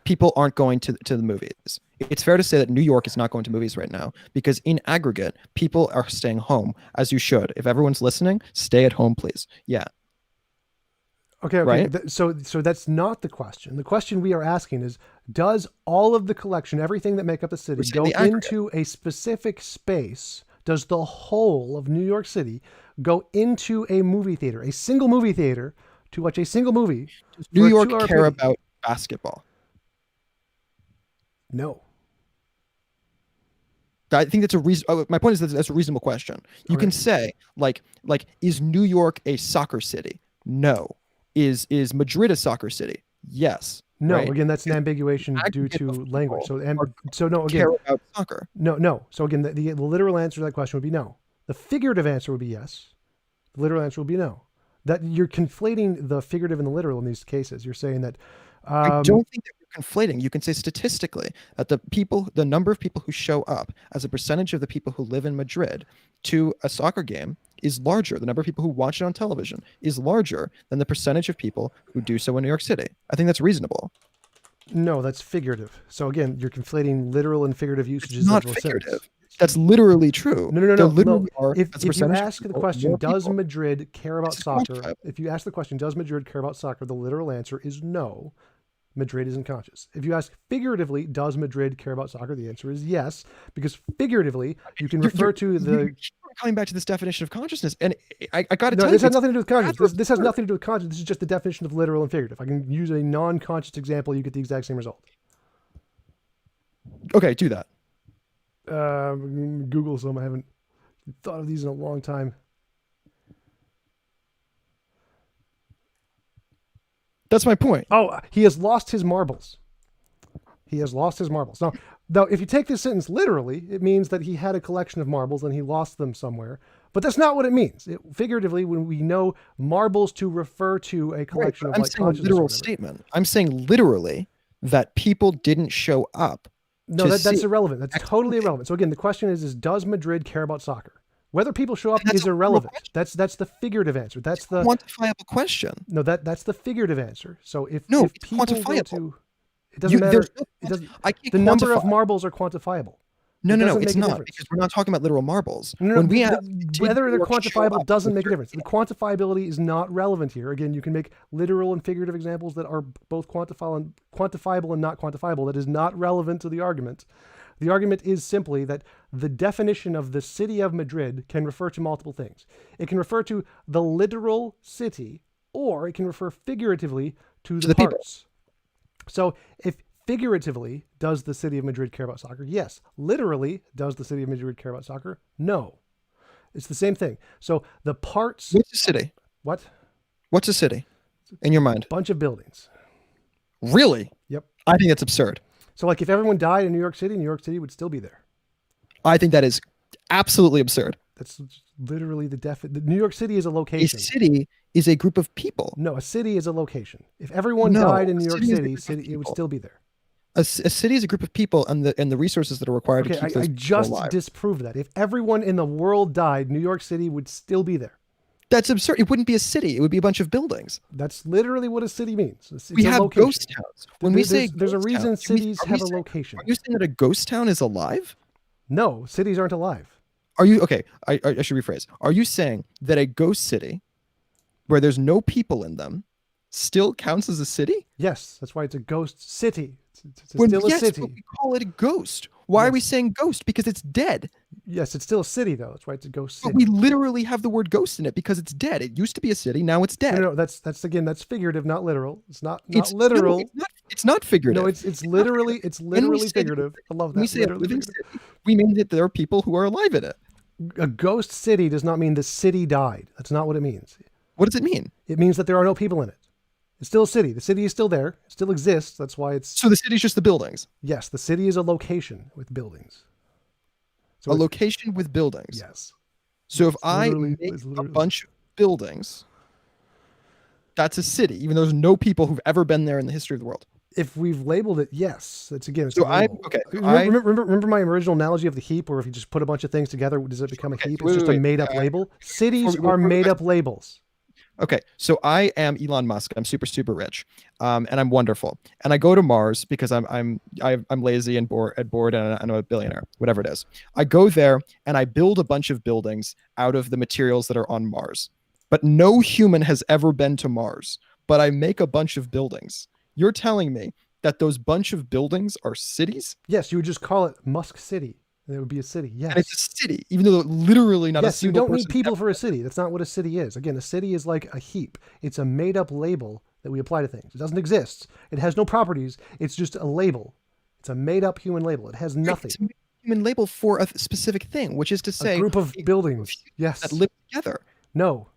people aren't going to the movies? It's fair to say that New York is not going to movies right now because in aggregate, people are staying home, as you should. If everyone's listening, stay at home, please. Yeah. Okay. Right? So that's not the question. The question we are asking is, does all of the collection, everything that make up the city, go into a specific space? Does the whole of New York City go into a movie theater, a single movie theater, to watch a single movie? Does New York care about basketball? No. I think that's a reason. My point is that that's a reasonable question. You can say like, is New York a soccer city? No. Is Madrid a soccer city? Yes. No. Right? Again, that's an ambiguation due to language. So no. Again, care about soccer. No. So again, the literal answer to that question would be no. The figurative answer would be yes. The literal answer would be no. That you're conflating the figurative and the literal in these cases. You're saying that. I don't think that you're conflating. You can say statistically that the number of people who show up as a percentage of the people who live in Madrid to a soccer game is larger. The number of people who watch it on television is larger than the percentage of people who do so in New York City. I think that's reasonable. No, that's figurative. So again, you're conflating literal and figurative usages. It's not figurative. That's literally true. No. If you ask the question, does Madrid care about soccer? If you ask the question, does Madrid care about soccer? The literal answer is no. Madrid isn't conscious. If you ask figuratively, does Madrid care about soccer? The answer is yes, because figuratively, you can refer to the. Coming back to this definition of consciousness, and I got to tell you, this has nothing to do with consciousness. This has nothing to do with consciousness. This is just the definition of literal and figurative. I can use a non-conscious example. You get the exact same result. Okay, do that. Google some. I haven't thought of these in a long time. That's my point. Oh, he has lost his marbles. He has lost his marbles. Now, if you take this sentence literally, it means that he had a collection of marbles and he lost them somewhere. But that's not what it means. Figuratively, when we know marbles to refer to a collection of I'm saying a literal statement. I'm saying literally that people didn't show up. No, that's irrelevant. That's totally irrelevant. So again, the question is does Madrid care about soccer? Whether people show up is irrelevant. That's the figurative answer. That's the quantifiable question. No, that's the figurative answer. So if it's people quantifiable. It doesn't matter. The number of marbles are quantifiable. No, it's not, because we're not talking about literal marbles. Whether they're quantifiable doesn't make a difference. The quantifiability is not relevant here. Again, you can make literal and figurative examples that are both quantifiable and not quantifiable. That is not relevant to the argument. The argument is simply that the definition of the city of Madrid can refer to multiple things. It can refer to the literal city, or it can refer figuratively to the parts. So if figuratively, does the city of Madrid care about soccer? Yes. Literally, does the city of Madrid care about soccer? No. It's the same thing. So the parts... What's a city? What? What's a city in your mind? Bunch of buildings. Really? Yep. I think that's absurd. So like if everyone died in New York City would still be there. I think that is absolutely absurd. That's literally the New York City is a location. A city is a group of people. No, a city is a location. If everyone died in New York City, it would still be there. A city is a group of people and the resources that are required to keep those I just alive. disproved that. If everyone in the world died, New York City would still be there. That's absurd. It wouldn't be a city. It would be a bunch of buildings. That's literally what a city means. It's we have location. Ghost towns. When we say there's a reason cities have a location. Are you saying that a ghost town is alive? No, cities aren't alive. Are you okay? I should rephrase. Are you saying that a ghost city, where there's no people in them, still counts as a city? Yes, that's why it's a ghost city. It's still a city. But we call it a ghost. Why are we saying ghost? Because it's dead. Yes, it's still a city though. That's why it's a ghost city. But we literally have the word ghost in it because it's dead. It used to be a city. Now it's dead. No, that's figurative, not literal. It's not literal. It's not figurative. No, it's literally figurative. I love that. We say a living city. We mean that there are people who are alive in it. A ghost city does not mean the city died. That's not what it means. What does it mean? It means that there are no people in it. It's still a city. The city is still there. It still exists. That's why it's... So the city's just the buildings. Yes, the city is a location with buildings. So A location with buildings. Yes. So if It's I literally- make it's a literally- bunch of buildings, that's a city, even though there's no people who've ever been there in the history of the world. If we've labeled it, yes. It's again. It's So a label. Remember my original analogy of the heap, where if you just put a bunch of things together, does it become a heap? It's just a made-up label. Cities are made-up labels. Okay, so I am Elon Musk. I'm super, super rich, and I'm wonderful. And I go to Mars because I'm lazy and bored, and I'm a billionaire, whatever it is. I go there and I build a bunch of buildings out of the materials that are on Mars. But no human has ever been to Mars. But I make a bunch of buildings. You're telling me that those bunch of buildings are cities? Yes, you would just call it Musk City. And it would be a city. Yes. And it's a city, even though literally not a Yes, you single don't need person people ever- for a city. That's not what a city is. Again, a city is like a heap. It's a made-up label that we apply to things. It doesn't exist. It has no properties. It's just a label. It's a made-up human label. It has nothing. It's a human label for a specific thing, which is to say A group of a buildings. humans Yes. that live together. No.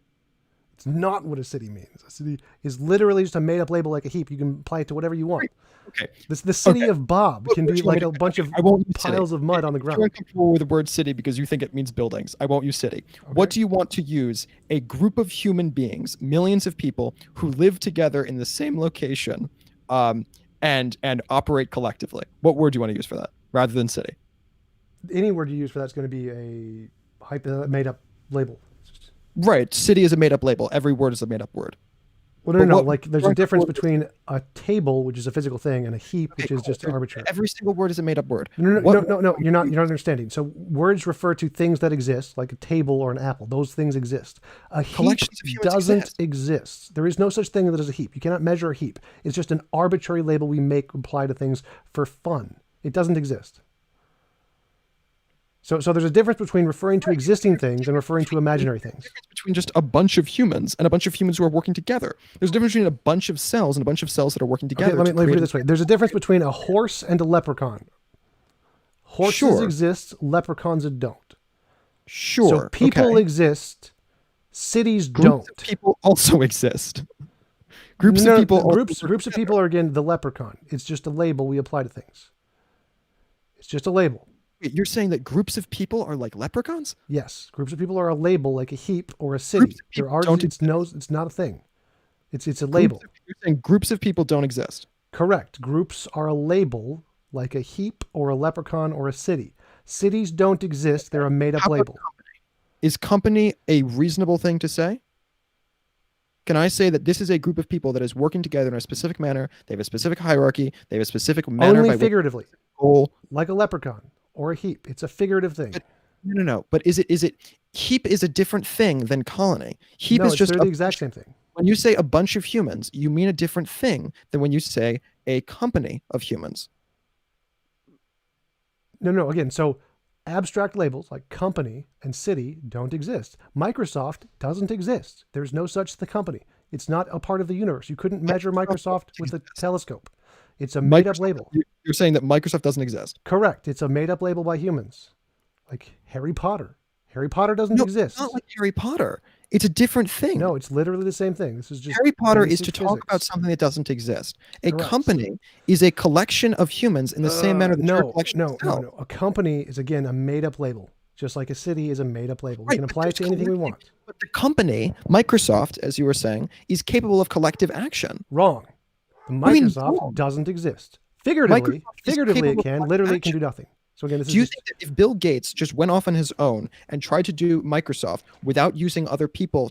It's not what a city means. A city is literally just a made-up label like a heap. You can apply it to whatever you want. Okay. The city Okay. of Bob What can do be you want like me a to- bunch of I won't use city. piles of mud on the If you're ground. uncomfortable with the word city because you think it means buildings, I won't use city. What do you want to use? A group of human beings, millions of people who live together in the same location, and operate collectively. What word do you want to use for that rather than city? Any word you use for that's going to be a made-up label. Right. City is a made up label. Every word is a made up word. Well, no, But no, what- like there's a difference between a table, which is a physical thing, and a heap, which Okay, is cool. just arbitrary. Every single word is a made up word. No, What- you're not understanding. So words refer to things that exist, like a table or an apple. Those things exist. A heap Collections of humans doesn't exist. There is no such thing as a heap. You cannot measure a heap. It's just an arbitrary label we make apply to things for fun. It doesn't exist. So there's a difference between referring to existing things and referring to imaginary things. Difference between just a bunch of humans and a bunch of humans who are working together. There's a difference between a bunch of cells and a bunch of cells that are working together. Okay, let me to put it create this way. There's a difference between a horse and a leprechaun. Horses Sure. exist, leprechauns don't. Sure. So people okay. exist, cities Groups don't. of people also exist. Groups No, of people. also groups work of together. people are again the leprechaun. It's just a label we apply to things. It's just a label. Wait, you're saying that groups of people are like leprechauns? Yes, groups of people are a label like a heap or a city. Groups of people There are don't it's not a thing. It's a label. You're saying groups of people don't exist. Correct. Groups are a label like a heap or a leprechaun or a city. Cities don't exist. They're a made up How about label. Is company a reasonable thing to say? Can I say that this is a group of people that is working together in a specific manner? They have a specific hierarchy. They have a specific manner Only by which figuratively, goal. like a leprechaun or a heap. It's a figurative thing. No. But is it heap is a different thing than colony. Heap No, is just they're the exact same thing. when you say a bunch of humans, you mean a different thing than when you say a company of humans. No. Again, so abstract labels like company and city don't exist. Microsoft doesn't exist. There's no such company. It's not a part of the universe. You couldn't measure Microsoft with a telescope. It's a made up label. You're saying that Microsoft doesn't exist. Correct. It's a made up label by humans. Like Harry Potter. Harry Potter doesn't exist. It's not like Harry Potter. It's a different thing. No, it's literally the same thing. This is just Harry Potter is basic to talk about physics. something that doesn't exist. A Correct. company is a collection of humans in the same manner that you're a collection of cells. No. A company is again a made up label. Just like a city is a made up label. We Right, can but apply it to there's anything we collective- want. But the company, Microsoft, as you were saying, is capable of collective action. Wrong. The do you mean Microsoft wrong? doesn't exist. Figuratively, Microsoft is figuratively it capable can. of Literally, it can action. do nothing. So again, this Do is you just, think that if Bill Gates just went off on his own and tried to do Microsoft without using other people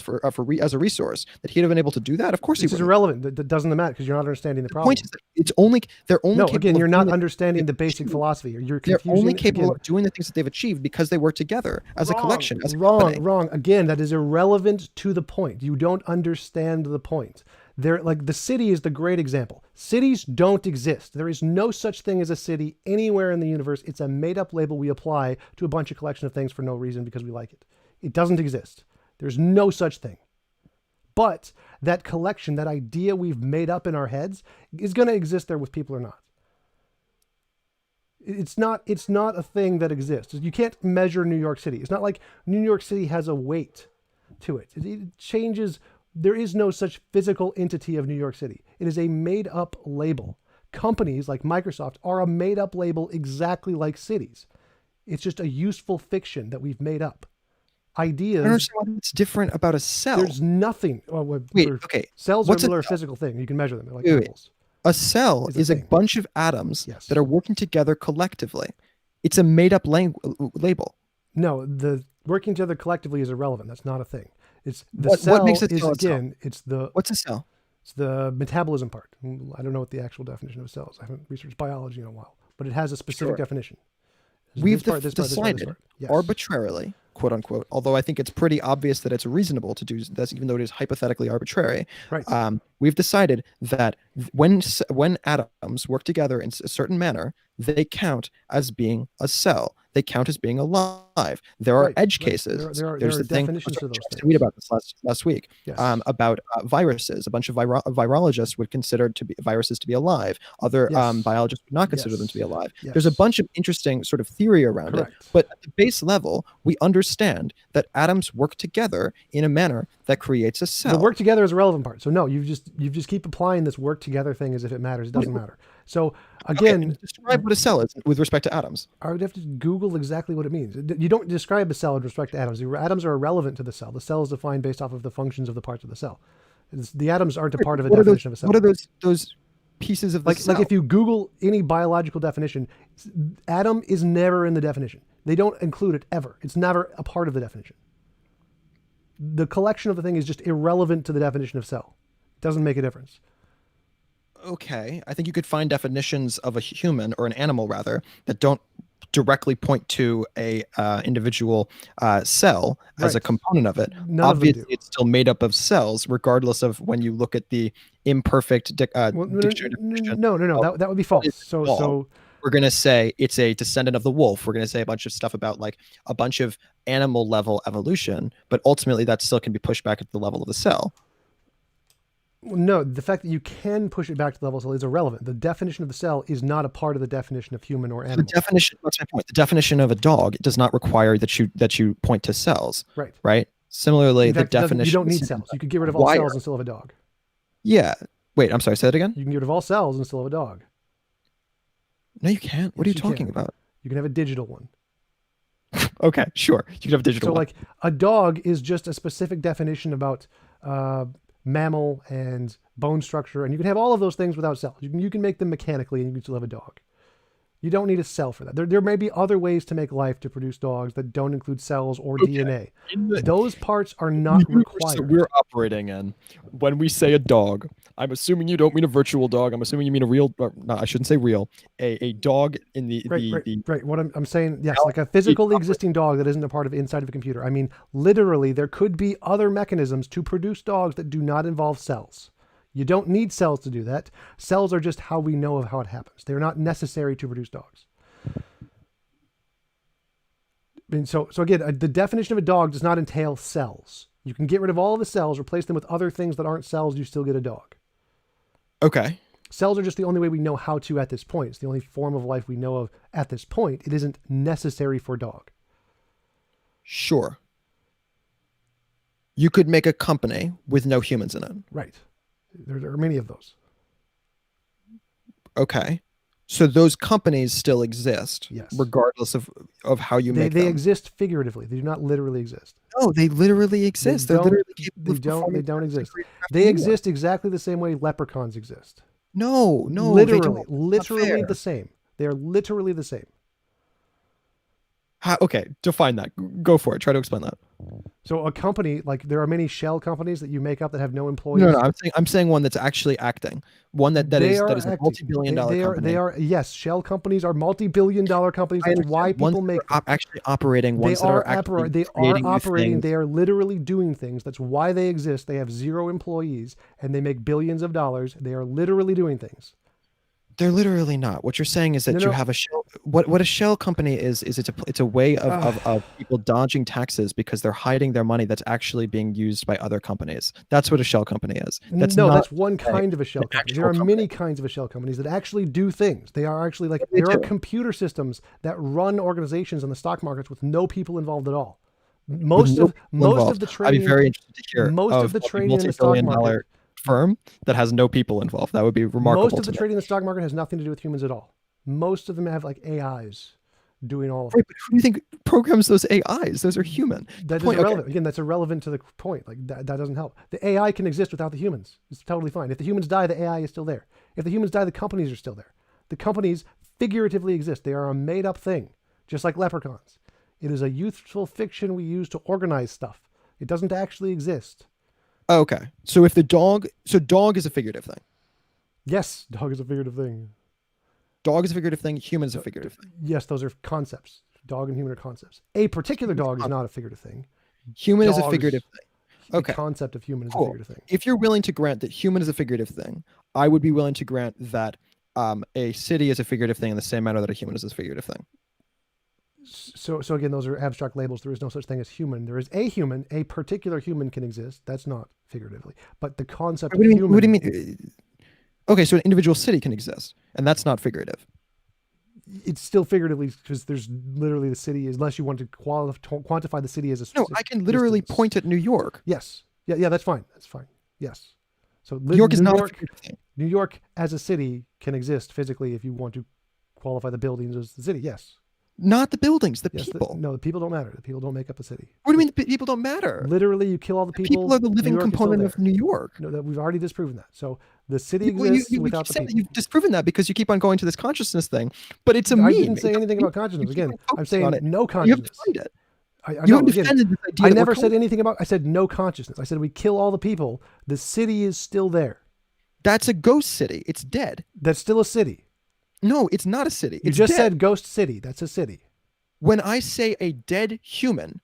as a resource, that he'd have been able to do that? Of course he this is would. irrelevant. That doesn't matter because you're not understanding the The problem. point is that they're only No, capable again, of you're doing not the- understanding the basic philosophy. You're They're confusing. only capable again, of doing the things that they've achieved because they work together as a collection, as a company. Wrong. Again, that is irrelevant to the point. You don't understand the point. Like the city is the great example. Cities don't exist. There is no such thing as a city anywhere in the universe. It's a made-up label we apply to a bunch of collection of things for no reason because we like it. It doesn't exist. There's no such thing. But that collection, that idea we've made up in our heads, is going to exist there with people or not. It's not a thing that exists. You can't measure New York City. It's not like New York City has a weight to it. It changes. There is no such physical entity of New York City. It is a made up label. Companies like Microsoft are a made up label exactly like cities. It's just a useful fiction that we've made up. I don't Ideas, understand what's different about a cell. there's nothing. Wait, okay. Cells What's are a a physical thing. You can measure them. They're like Wait, wait. animals. A cell Is a is a thing. bunch of atoms Yes. that are working together collectively. It's a made up label. No, the working together collectively is irrelevant. That's not a thing. It's the What cell makes a is cell a cell? again. What's a cell? It's the metabolism part. I don't know what the actual definition of a cell is. I haven't researched biology in a while, but it has a specific Sure. definition. There's We've this part, this part, this part, this decided part. Yes. arbitrarily, quote unquote, although I think it's pretty obvious that it's reasonable to do this, even though it is hypothetically arbitrary. Right. We've decided that when atoms work together in a certain manner, they count as being a cell. They count as being alive. There are Right, edge right. cases. There are There's the thing. definitions I to those just things. tweet about this last week. Yes. About viruses. A bunch of virologists would consider viruses to be alive. Other Yes. biologists would not consider them to be Yes. alive. Yes. There's a bunch of interesting sort of theory around it. Correct. But at the base level, we understand that atoms work together in a manner that creates a cell. The work together is a relevant part. So no, you just keep applying this work together thing as if it matters. It doesn't matter. So again, Okay, describe what a cell is with respect to atoms. I would have to Google exactly what it means. You don't describe a cell with respect to atoms. The atoms are irrelevant to the cell. The cell is defined based off of the functions of the parts of the cell. The atoms aren't a part of a definition of a cell. What are those pieces of the cell? Like if you Google any biological definition, atom is never in the definition. They don't include it ever. It's never a part of the definition. The collection of the thing is just irrelevant to the definition of cell. It doesn't make a difference. Okay, I think you could find definitions of a human or an animal rather that don't directly point to a individual cell as a Right. component of it. None of them Obviously, do. it's still made up of cells, regardless of when you look at the imperfect Well, dictionary definition. no. That would be false. is So small. so We're going to say it's a descendant of the wolf. We're going to say a bunch of stuff about like a bunch of animal level evolution, but ultimately that still can be pushed back at the level of the cell. no, the fact that you can push it back to the level of cell is irrelevant. The definition of the cell is not a part of the definition of human or The animal. definition, that's my point. The definition of a dog does not require that you point to cells, Right. right? Similarly, In fact, the you definition. don't need cells. You could get rid of all Wire. cells and still have a dog. Yeah. Wait, I'm sorry. Say that again. You can get rid of all cells and still have a dog. No, you can't. What are you Yes, you talking can. about? You can have a digital one. Okay, sure. You can have a digital So one. like a dog is just a specific definition about mammal and bone structure, and you can have all of those things without cells. You can make them mechanically, and you can still have a dog. You don't need a cell for that. There may be other ways to make life to produce dogs that don't include cells or DNA. Those parts are not So required. we're operating in when we say a dog. I'm assuming you don't mean a virtual dog. I'm assuming you mean a real. Or, no, I shouldn't say real. A dog in the Right. What I'm saying, yes, like a physically existing dog that isn't a part of inside of a computer. I mean, literally, there could be other mechanisms to produce dogs that do not involve cells. You don't need cells to do that. Cells are just how we know of how it happens. They're not necessary to produce dogs. I mean, so again, the definition of a dog does not entail cells. You can get rid of all of the cells, replace them with other things that aren't cells, you still get a dog. Okay. Cells are just the only way we know how to at this point. It's the only form of life we know of at this point. It isn't necessary for dog. Sure. You could make a company with no humans in it. Right. There are many of those. Okay. So those companies still exist, Yes. regardless of how you make They them. exist figuratively. They do not literally exist. No, they literally exist. They're don't- literally capable They of performing don't tasks exist. that create They new exist exactly the same way leprechauns exist. ones. No, they literally, don't. literally fair. the same. They are literally the same. Okay, define that. Go for it. Try to explain that. So a company, like there are many shell companies that you make up that have no employees. No, I'm saying one that's actually acting. One that is a acting. multi-billion-dollar company. They are yes, shell companies are multi-billion-dollar companies. I That's understand. why Ones people that make are them. actually operating. They Ones that are are actually they creating are new operating. things. They are literally doing things. That's why they exist. They have zero employees and they make billions of dollars. They are literally doing things. They're literally not. What you're saying is that No, you no. have a shell. what a shell company is it's a way of people dodging taxes because they're hiding their money that's actually being used by other companies. That's what a shell company is. That's No, not that's one kind of a shell an company. actual There are company. many kinds of a shell companies that actually do things. They are actually like, They there are do. computer systems that run organizations on the stock markets with no people involved at all. With no people Most involved. of the I'd be trading, very interested to hear most of of the a trading in the stock multi-billion market, dollar firm that has no people involved. That would be most remarkable of to the me. trading in the stock market has nothing to do with humans at all. Most of them have like AIs doing all of Right, it. but who do you think programs those AIs? Those are human. That is Point. Okay. irrelevant. Again, that's irrelevant to the point. Like that doesn't help. The AI can exist without the humans. It's totally fine. If the humans die, the AI is still there. If the humans die, the companies are still there. The companies figuratively exist. They are a made up thing, just like leprechauns. It is a youthful fiction we use to organize stuff. It doesn't actually exist. Okay. So if the dog, so dog is a figurative thing. Yes, dog is a figurative thing. Dog is a figurative thing. Human is a figurative thing. Yes, those are concepts. Dog and human are concepts. A particular dog is not a figurative thing. Human is a Dogs, figurative thing. Okay. The concept of human is a Cool. figurative thing. If you're willing to grant that human is a figurative thing, I would be willing to grant that a city is a figurative thing in the same manner that a human is a figurative thing. So again, those are abstract labels. There is no such thing as human. There is a human. A particular human can exist. That's not figuratively. But the concept What do of you mean? human. What do you mean? Okay, so an individual city can exist, and that's not figurative. It's still figuratively because there's literally the city, unless you want to quantify the city as a No, specific I can literally distance. point at New York. Yes. Yeah, that's fine. That's fine. Yes. So New York is New not a York, figurative thing. New York as a city can exist physically if you want to qualify the buildings as the city. Yes. Not the buildings, the Yes. people. No, the people don't matter. The people don't make up the city. What do you mean the people don't matter? Literally, you kill all the people. People are the living New York is still component of there. New York. No, that we've already disproven that. So the city Well, exists you without keep the saying that people. you've disproven that because you keep on going to this consciousness thing, but it's a I meme. didn't say It doesn't anything mean about consciousness. you keep Again, on I'm focusing on saying it. no You haven't consciousness. defined it. I You know. haven't Again, defended this idea. I that we're never said calling- anything about. I said no consciousness. I said we kill all the people. The city is still there. That's a ghost city. It's dead. That's still a city. No, it's not a city. You It's just dead. said ghost city. That's a city. When I say a dead human,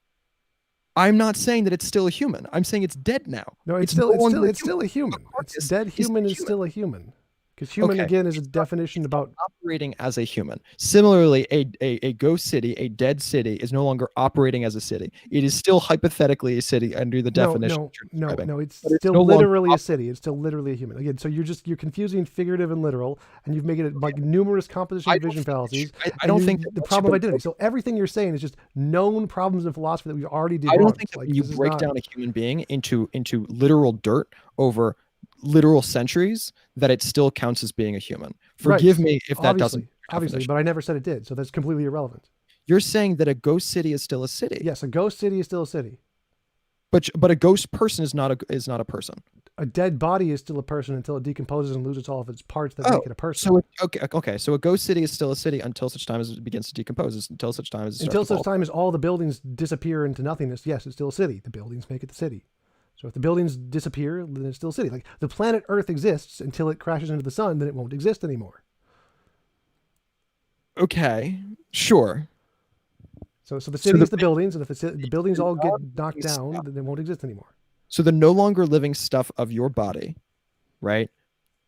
I'm not saying that it's still a human. I'm saying it's dead now. No, it's no still longer still a human. carcass It's dead is human is human. still a human. Because human Okay. again is a It's not- definition about. operating as a human. Similarly, a ghost city, a dead city, is no longer operating as a city. It is still hypothetically a city under the definition that you're describing. No. It's But it's still no longer literally a city. It's still literally a human. Again, so you're confusing figurative and literal, and you've made it like numerous composition I of don't vision think that fallacies. I and don't think the problem of identity. So everything you're saying is just known problems in philosophy that we've already debunked. I don't think that Like, when you this is break not- down a human being into literal dirt over literal centuries, that it still counts as being a human. Forgive Right. me if that doesn't. Obviously, but I never said it did. So that's completely irrelevant. You're saying that a ghost city is still a city. Yes, a ghost city is still a city. But a ghost person is not a person. A dead body is still a person until it decomposes and loses all of its parts that Oh, make it a person. So okay. So a ghost city is still a city until such time as it begins to decompose. Until such time as it starts Until to such fall. time as all the buildings disappear into nothingness, yes, it's still a city. The buildings make it the city. So if the buildings disappear, then it's still a city. Like the planet Earth exists until it crashes into the sun, then it won't exist anymore. Okay, sure. So the city the is the buildings, and if the buildings all get knocked buildings down, stop. then they won't exist anymore. So the no longer living stuff of your body, right,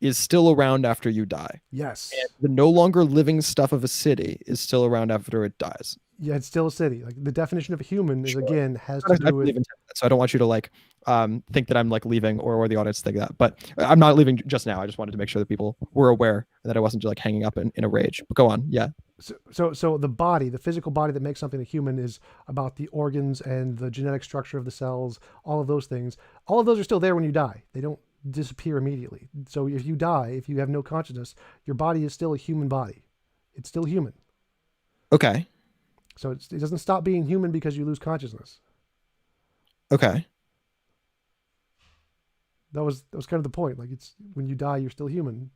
is still around after you die. Yes. And the no longer living stuff of a city is still around after it dies. Yeah, it's still a city. Like the definition of a human is Sure. again has I to do believe with. in that, so I don't want you to like think that I'm like leaving or the audience think that. But I'm not leaving just now. I just wanted to make sure that people were aware that I wasn't just like hanging up in a rage. But go on. Yeah. So the body, the physical body that makes something a human, is about the organs and the genetic structure of the cells. All of those things. All of those are still there when you die. They don't disappear immediately. So if you die, if you have no consciousness, your body is still a human body. It's still human. Okay. So it doesn't stop being human because you lose consciousness. Okay. That was kind of the point. Like it's when you die, you're still human.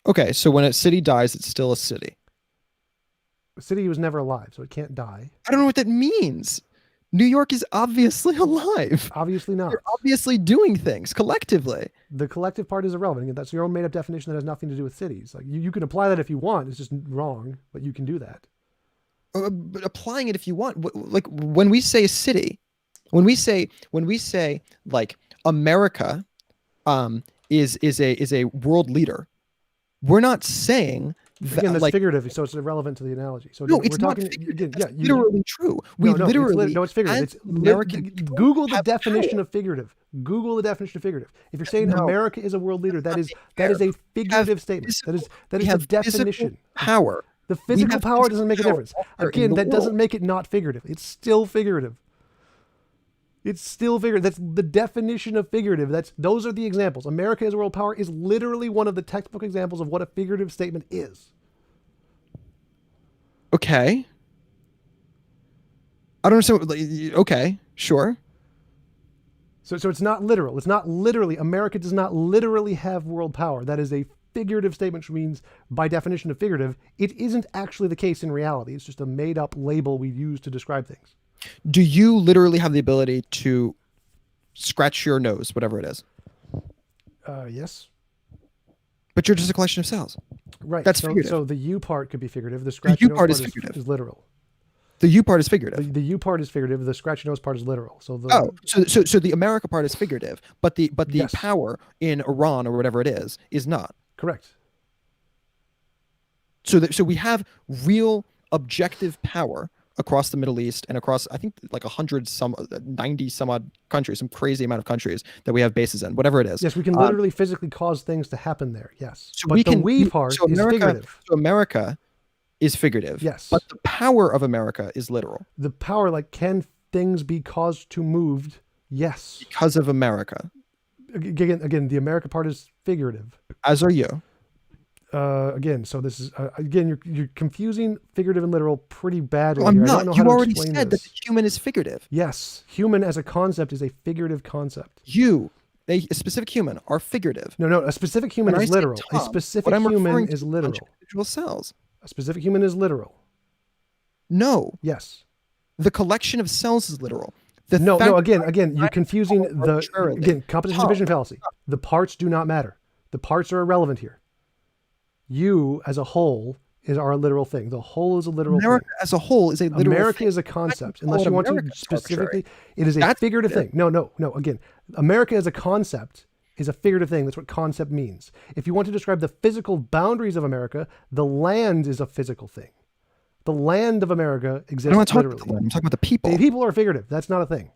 Okay. So when a city dies, it's still a city. The city was never alive, so it can't die. I don't know what that means. New York is obviously alive. Obviously not. You're obviously doing things collectively. The collective part is irrelevant. Again, that's your own made-up definition that has nothing to do with cities. Like you can apply that if you want. It's just wrong, but you can do that. But applying it if you want, like when we say city, when we say like America is a world leader, we're not saying Again, that's like, figurative, so it's irrelevant to the analogy. So no, again, it's we're not talking figurative. again. That's Yeah, literally true. We no, literally, no, it's figurative. as American people, Google the have definition power. of figurative. Google the definition of figurative. If you're saying No, America is a world leader, that's not being that fair. is a We have figurative statement. physical, That we is the have physical definition. power. The We physical have power physical doesn't make a power difference. in Again, the that doesn't world. make it not figurative. It's still figurative. It's still figurative. That's the definition of figurative. Those are the examples. America as a world power is literally one of the textbook examples of what a figurative statement is. Okay. I don't understand. Okay, sure. So it's not literal. It's not literally. America does not literally have world power. That is a figurative statement, which means, by definition of figurative, it isn't actually the case in reality. It's just a made-up label we use to describe things. Do you literally have the ability to scratch your nose, whatever it is? Yes. But you're just a collection of cells. Right. That's figurative. So the you part could be figurative. The scratch your nose part is literal. The you part is figurative. The you part is figurative. The scratch your nose part is literal. So the America part is figurative, but the yes. power in Iran or whatever it is not. Correct. So we have real objective power across the Middle East and across, I think, like 90 some odd countries, some crazy amount of countries that we have bases in, whatever it is. Yes, we can literally physically cause things to happen there. Yes. So but the we part is figurative. So America is figurative. Yes. But the power of America is literal. The power, like, can things be caused to moved? Yes. Because of America. Again, the America part is figurative. As are you. Again, so this is again, you're confusing figurative and literal pretty badly. No, I'm here. not. I don't know You how to already explain said this. that the human is figurative. Yes, human as a concept is a figurative concept. A specific human, are figurative. No, a specific human is literal. A specific human is literal. Individual cells. A specific human is literal. No. Yes. The collection of cells is literal. No. Again, you're confusing composition division fallacy. The parts do not matter. The parts are irrelevant here. You as a whole are a literal thing. The whole is a literal thing. America as a whole is a literal America thing. is a concept. Unless you want to specifically, it is a figurative thing. No. Again, America as a concept is a figurative thing. That's what concept means. If you want to describe the physical boundaries of America, the land is a physical thing. The land of America exists literally. I'm talking about the people. The people are figurative. That's not a thing.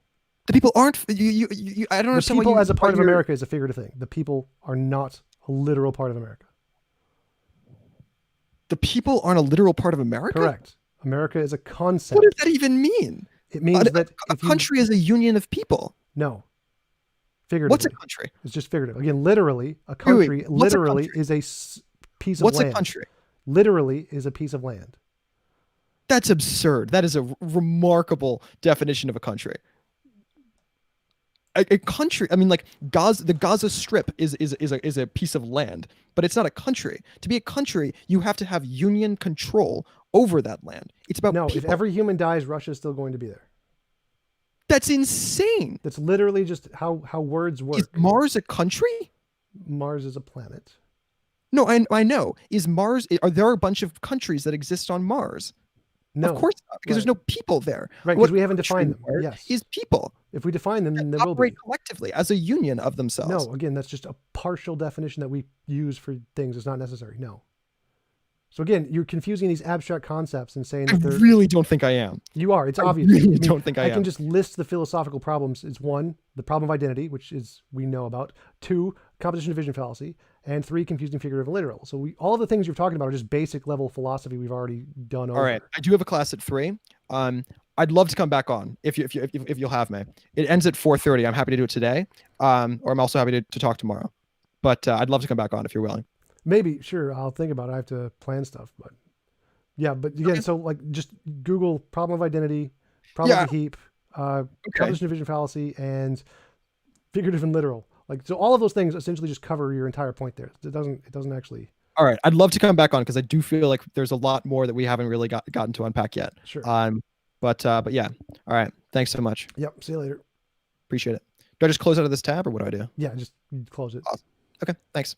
The people aren't. I don't understand. The people as a part of America is a figurative thing. The people are not a literal part of America. The people aren't a literal part of America? Correct. America is a concept. What does that even mean? It means that a country is a union of people. No. Figuratively. What's a country? It's just figurative. Again, literally, a country literally is a piece of land. What's a country? Literally is a piece of land. That's absurd. That is a remarkable definition of a country. A country, I mean, like the Gaza Strip is a piece of land, but it's not a country. To be a country, you have to have union control over that land. It's about people. If every human dies, Russia is still going to be there. That's insane. That's literally just how words work. Is Mars a country? Mars is a planet. No, I know. Is Mars? Are there a bunch of countries that exist on Mars? No, of course not, because there's no people there. Right, because we haven't defined them. Yes, is people. If we define them, then they will operate be collectively as a union of themselves. No, again, that's just a partial definition that we use for things. It's not necessary. No. So again, you're confusing these abstract concepts and saying that I really don't think I am. You are. It's obvious. I really don't think I am. I can just list the philosophical problems. It's 1, the problem of identity, which is we know about. 2, composition division fallacy, and 3, confusing figurative and literal. So all of the things you're talking about are just basic level philosophy we've already done. All right, I do have a class at 3. I'd love to come back on if you'll have me. It ends at 4:30. I'm happy to do it today, or I'm also happy to talk tomorrow. But I'd love to come back on if you're willing. Maybe, sure. I'll think about it. I have to plan stuff, but yeah. But again, okay. So like just Google problem of identity, problem of the heap, composition division fallacy, and figurative and literal. Like so, all of those things essentially just cover your entire point there. It doesn't actually. All right, I'd love to come back on because I do feel like there's a lot more that we haven't really gotten to unpack yet. Sure. But yeah. All right. Thanks so much. Yep. See you later. Appreciate it. Do I just close out of this tab or what do I do? Yeah, just close it. Awesome. Okay. Thanks.